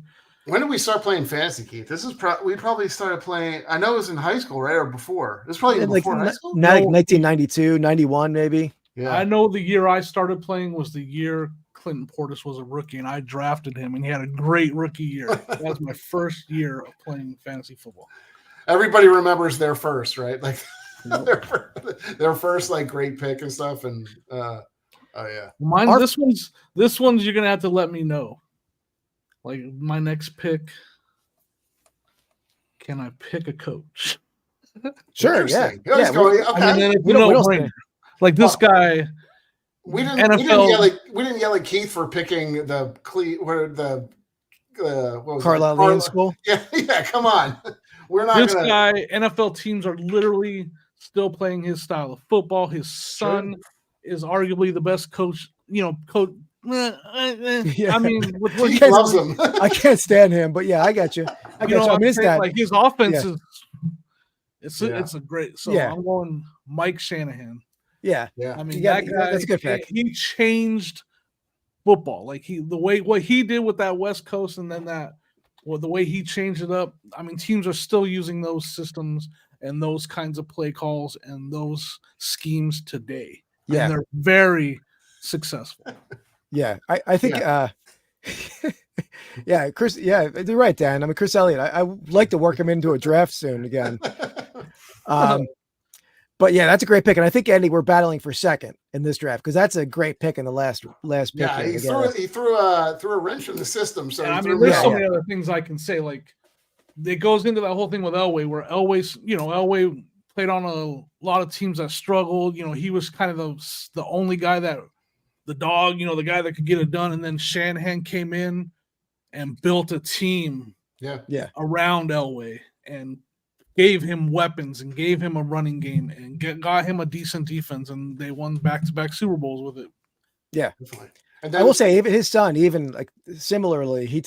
When did we start playing fantasy, Keith? This is we probably started playing. I know it was in high school, right, or before. This probably before high school. 1992, 91, maybe. Yeah, I know the year I started playing was the year Clinton Portis was a rookie, and I drafted him, and he had a great rookie year. That was my first year of playing fantasy football. Everybody remembers their first, right? Like their first great pick and stuff. And mine. This one's you're gonna have to let me know. Like my next pick. Can I pick a coach? Sure. Yeah. Okay. I mean, we don't like this guy. We didn't yell at Keith for picking the Carlisle school. Yeah. Come on, we're not. This guy. NFL teams are literally still playing his style of football. His son is arguably the best coach. Coach. I mean, he loves him. I can't stand him, but yeah, I got you. I got you. His offense is. It's a great. So I'm going Mike Shanahan. Yeah. Yeah. I mean, that guy, that's a good pick. He changed football. Like what he did with that West Coast and then the way he changed it up. I mean, teams are still using those systems and those kinds of play calls and those schemes today. Yeah. And they're very successful. Yeah. I think, Chris, you're right, Dan. I mean, Chris Elliott, I would like to work him into a draft soon again. But yeah, that's a great pick, and I think Andy, we're battling for second in this draft because that's a great pick in the last pick. Yeah, he threw a wrench in the system. So I mean, there's so many other things I can say. Like it goes into that whole thing with Elway, where Elway played on a lot of teams that struggled. He was kind of the only guy the guy that could get it done. And then Shanahan came in and built a team, around Elway and gave him weapons and gave him a running game and got him a decent defense, and they won back-to-back Super Bowls with it. Yeah. And then, I will say, even his son, similarly, he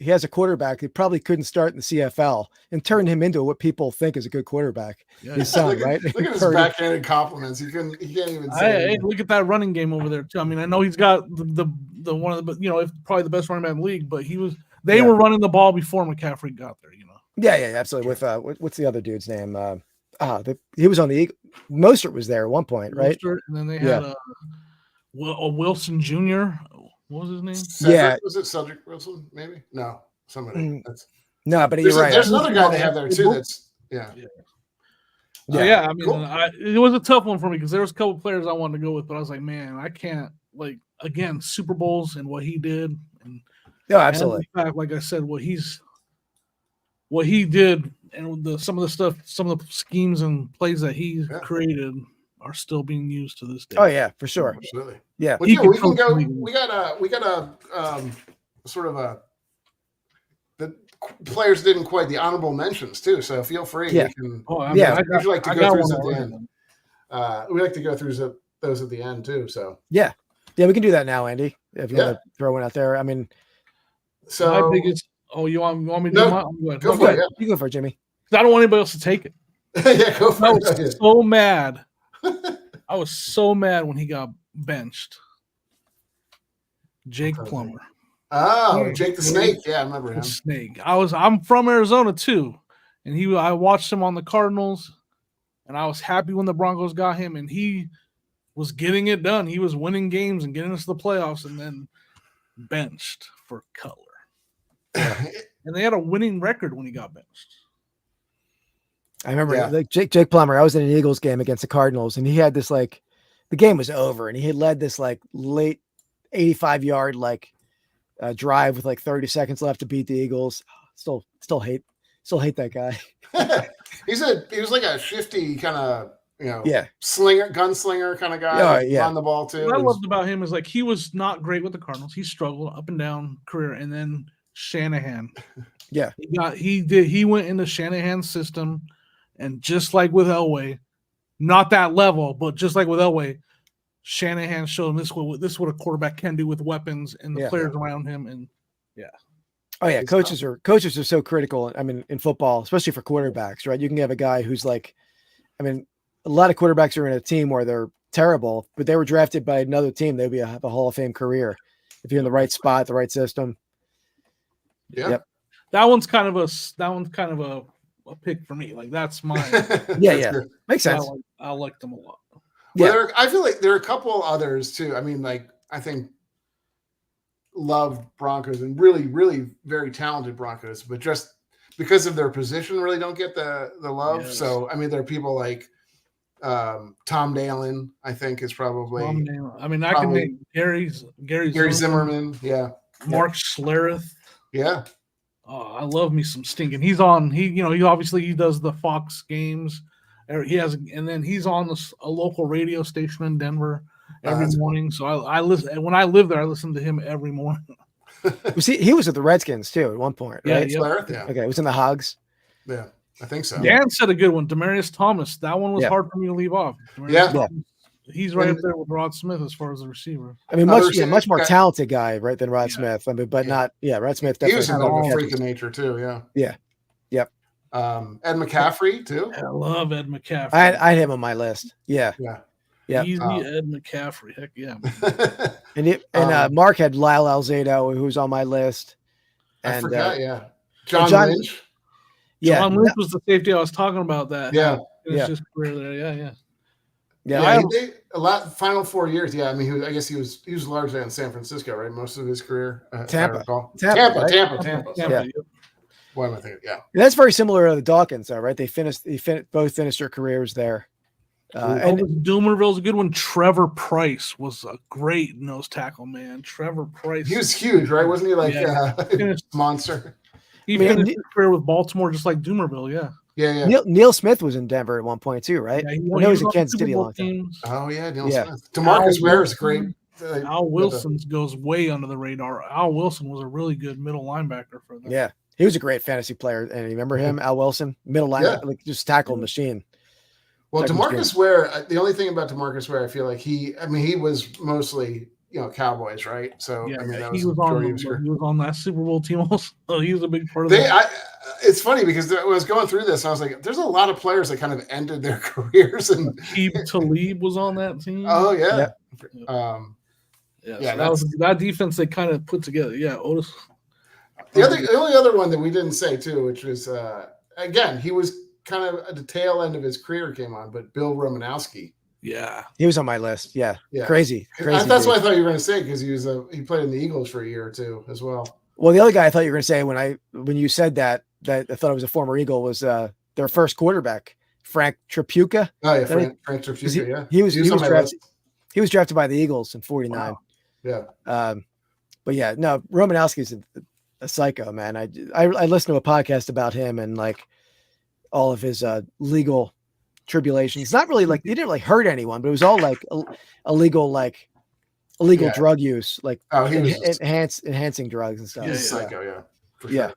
has a quarterback who probably couldn't start in the CFL and turned him into what people think is a good quarterback. Yeah. His son, look right? Look at his backhanded compliments. He can't even say. Hey, look at that running game over there too. I mean, I know he's got the one of the probably the best running back in the league, but they were running the ball before McCaffrey got there. Yeah, absolutely. With what's the other dude's name? He was on the Eagles. Mostert was there at one point, right? Mostert, and then they had a Wilson Jr. What was his name? Yeah, was it Cedric Wilson? Maybe no, somebody. No, but you're right. There's another guy they have there too. That's I mean, cool. It was a tough one for me because there was a couple players I wanted to go with, but I was like, man, I can't. Again, Super Bowls and what he did, and absolutely. And in fact, like I said, what he did and some of the schemes and plays that he created are still being used to this day. Oh yeah, for sure. Absolutely. Yeah. Well, we can go. We got a sort of the players didn't quite the honorable mentions too. So feel free. Yeah. We'd like to go through at the end. We like to go through those at the end too. So yeah, we can do that now, Andy. If you want to throw one out there, I mean, so my biggest. Oh, you want me to do mine? Go for it. Yeah. You go for it, Jimmy. I don't want anybody else to take it. Yeah, go for it. I was so mad I was so mad when he got benched. Jake Okay. Plummer. Oh, Jake the Snake. Yeah, I remember The him. Snake. I'm from Arizona too. And I watched him on the Cardinals, and I was happy when the Broncos got him, and he was getting it done. He was winning games and getting us to the playoffs, and then benched for Cutler. And they had a winning record when he got benched. I remember like Jake Plummer. I was in an Eagles game against the Cardinals, and he had this like, the game was over, and he had led this like late 85-yard like drive with like 30 seconds left to beat the Eagles. Still hate that guy. He was like a shifty kind of gunslinger kind of guy. Oh, yeah. On the ball too. What I loved about him is like he was not great with the Cardinals. He struggled up and down career, and then Shanahan. Yeah, he went into Shanahan's system, and just like with Elway, not that level, but just like with Elway, Shanahan showed him this is what a quarterback can do with weapons and the players around him. And oh yeah, coaches are so critical. I mean, in football, especially for quarterbacks, right? You can have a guy who's like, I mean, a lot of quarterbacks are in a team where they're terrible, but they were drafted by another team. They'd have a Hall of Fame career if you're in the right spot, the right system. Yeah. Yep. that one's kind of a pick for me. Like that's mine. Yeah. Makes sense. I like them a lot. Well, I feel like there are a couple others too. I mean, like I think love Broncos and really, really very talented Broncos, but just because of their position, really don't get the love. Yes. So I mean, there are people like Tom Dalen, I think, is probably. I mean, I can name Gary Zimmerman. Yeah. Mark Schlereth. Yeah. Oh, I love me some stinking. He obviously does the Fox games. And then he's on a local radio station in Denver every morning. So I listen. When I live there, I listen to him every morning. He was with the Redskins too at one point, right? Yeah. Okay, it was in the Hogs. Yeah, I think so. Dan said a good one. Demarius Thomas. That one was hard for me to leave off. Thomas, he's right up there with Rod Smith as far as the receiver. I mean, much more talented guy, right, than Rod Smith. I mean, but not. Yeah, Rod Smith definitely. He was a freak of nature too. Yeah. Yeah. Yep. Ed McCaffrey too. I love Ed McCaffrey. I had him on my list. Yeah. Easy Ed McCaffrey. Heck yeah. And Mark had Lyle Alzado, who's on my list. And, I forgot. John Lynch. Yeah, John Lynch was the safety I was talking about. That. Yeah. Finished his career there. Yeah. A lot. Final 4 years. Yeah. I mean, I guess he was largely in San Francisco, right? Most of his career. Tampa. Tampa. Yeah. What am I thinking? Yeah. And that's very similar to the Dawkins, though, right? They both finished their careers there. And Doomerville's a good one. Trevor Price was a great nose tackle, man. Trevor Price. He was huge, right? Wasn't he like monster? He finished his career with Baltimore just like Doomerville, Yeah. Neil Smith was in Denver at one point too, right? Yeah, he was in Kansas City a long time. Teams. Oh yeah, Neil Smith. DeMarcus Ware is great. Al Wilson goes way under the radar. Al Wilson was a really good middle linebacker for them. Yeah, he was a great fantasy player. And you remember him, Al Wilson, middle linebacker, like just tackle machine. Well, DeMarcus Ware, the only thing about DeMarcus Ware, I feel like he was mostly, Cowboys, right? So, I mean, he was on that Super Bowl team also. He was a big part of that. It's funny because I was going through this and I was like, there's a lot of players that kind of ended their careers. And Talib was on that team. Oh, yeah. That defense they kind of put together. Yeah, Otis. The only other one that we didn't say, too, which was, again, he was kind of at the tail end of his career came on, but Bill Romanowski. Yeah, he was on my list. Yeah. Crazy. That's what I thought you were going to say because he played in the Eagles for a year or two as well. Well, the other guy I thought you were going to say when you said that I thought it was a former Eagle was their first quarterback, Frank Tripucka. Oh yeah, Frank Tripucka. Yeah, he was drafted. He was drafted by the Eagles in '49. Wow. Yeah. But yeah, no, Romanowski's a psycho, man. I listened to a podcast about him and like all of his legal tribulations. It's not really like he didn't really hurt anyone, but it was all like illegal drug use, like enhancing drugs and stuff. He's a psycho, for sure.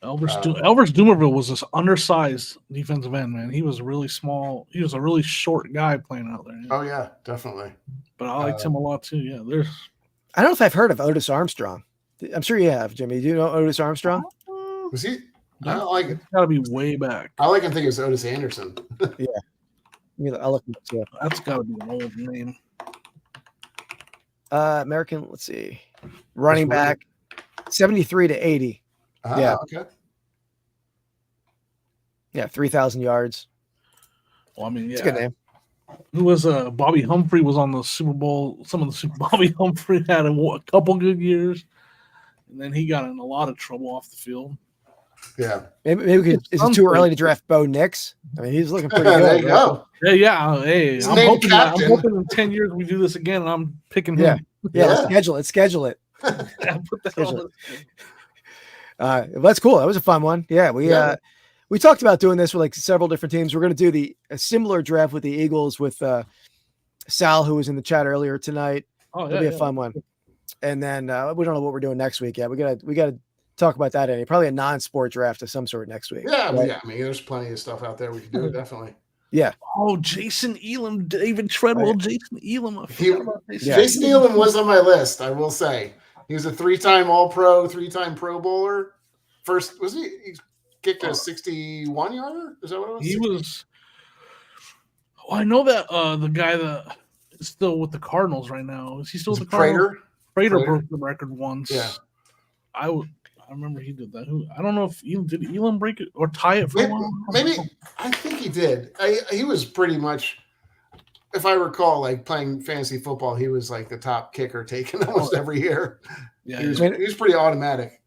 Elvis Doomerville was this undersized defensive end, man. He was really small. He was a really short guy playing out there. Oh yeah, definitely. But I liked him a lot too. Yeah, I don't know if I've heard of Otis Armstrong. I'm sure you have, Jimmy. Do you know Otis Armstrong? Was he? I don't like it. Got to be way back. I like him. Think it was Otis Anderson. I'll look it up. That's got to be an old name. American, let's see. Running back, 73 to 80. Yeah. Okay. Yeah, 3,000 yards. Well, I mean, yeah. It's a good name. Who was Bobby Humphrey was on the Super Bowl. Bobby Humphrey had a couple good years, and then he got in a lot of trouble off the field. Yeah. Maybe we could. Is it too early to draft Bo Nix? I mean, he's looking pretty good. There you go. Yeah. Hey, He's I'm named hoping in 10 years we do this again, and I'm picking him. Yeah, let's schedule it. Yeah, put that on the- That's cool. That was a fun one. Yeah, we talked about doing this with like several different teams. We're going to do a similar draft with the Eagles with Sal, who was in the chat earlier tonight. Oh, It'll be a fun one. And then we don't know what we're doing next week yet. We gotta talk about that. Probably a non-sport draft of some sort next week. Yeah, right? I mean, there's plenty of stuff out there we can do. Definitely. Yeah. Oh, Jason Elam, David Treadwell, Jason Elam. I forgot about Jason Elam was on my list. I will say he was a 3-time All-Pro, 3-time Pro Bowler. First, was he? He kicked a 61-yarder. Is that what it was? He was. Oh, I know that the guy that is still with the Cardinals right now. Is he still with the Cardinals? Prater. Prater broke the record once. Yeah. I remember he did that. I don't know if did Elam break it or tie it for a while? Maybe I think he did. He was pretty much, if I recall, like playing fantasy football, he was like the top kicker taken almost every year. Yeah, he was pretty automatic.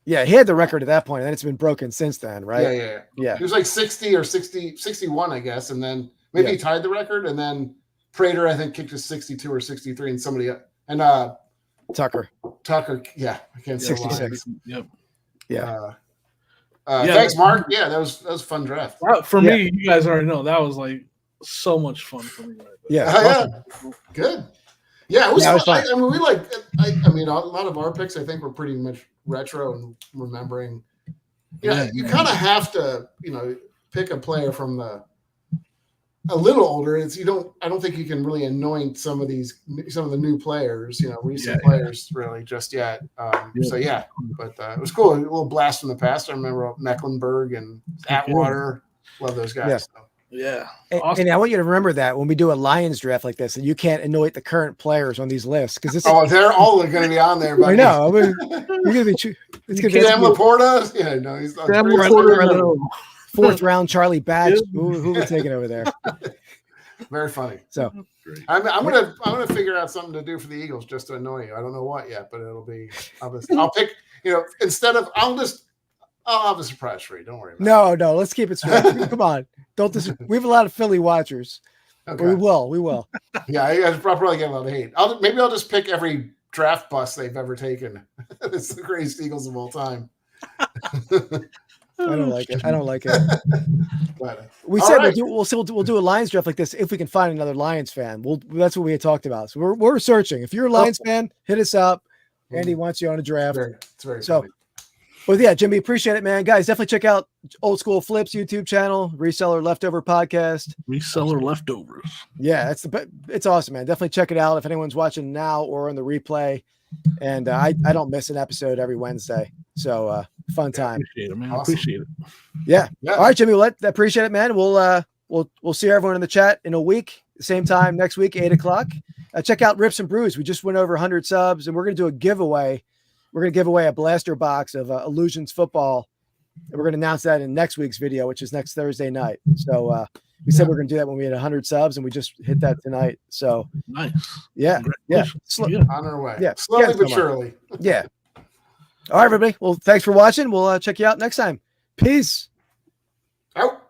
Yeah, he had the record at that point, and then it's been broken since then, right? Yeah. He was like 60 or 61, I guess, and then maybe he tied the record, and then Prater, I think, kicked to 62 or 63, and somebody and Tucker, yeah, I can't say 66. Yep. Yeah. Thanks, Mark. Yeah, that was a fun draft. For me, you guys already know that was like so much fun for me. Right there. Yeah. Good. Yeah, it was fun. fun. I mean, I mean, a lot of our picks, I think, were pretty much retro and remembering. Yeah, you kind of have to, pick a player from a little older. I don't think you can really anoint some of the new players, recent players really just yet. So yeah, but it was cool. A little blast from the past. I remember Mecklenburg and Atwater. Love those guys. Yeah. So. Yeah. And I want you to remember that when we do a Lions draft like this, that you can't anoint the current players on these lists because they're all going to be on there. I know. You're going to be. It's going to be Sam Laporta. Yeah, no, he's Sam Laporta. Fourth round Charlie Batch. Who we taking over there? Very funny. So I'm gonna figure out something to do for the Eagles just to annoy you. I don't know what yet, but it'll be. I'll pick. Instead of I'll have a surprise for you. Don't worry. No. Let's keep it straight. Come on. Don't we have a lot of Philly watchers. Okay. We will. Yeah, I'll probably get a lot of hate. Maybe I'll just pick every draft bust they've ever taken. It's the greatest Eagles of all time. I don't like it. But, we said we'll do a Lions draft like this if we can find another Lions fan. That's what we had talked about. So we're searching. If you're a Lions fan, hit us up. Andy wants you on a draft. It's very funny. But yeah, Jimmy, appreciate it, man. Guys, definitely check out Old School Flips YouTube channel, Reseller Leftover Podcast. Reseller Leftovers. Yeah, it's awesome, man. Definitely check it out if anyone's watching now or on the replay. And I don't miss an episode every Wednesday. So fun time. Appreciate it, man. Awesome. Appreciate it. Yeah. All right, Jimmy. Appreciate it, man. We'll see everyone in the chat in a week, same time next week, 8:00. Check out Rips and Brews. We just went over 100 subs, and we're gonna do a giveaway. We're gonna give away a blaster box of Illusions football, and we're gonna announce that in next week's video, which is next Thursday night. So we said we're gonna do that when we had 100 subs, and we just hit that tonight. So nice. Yeah. On our way. Yeah. Slowly but surely. Yeah. All right, everybody. Well, thanks for watching. We'll check you out next time. Peace. Out.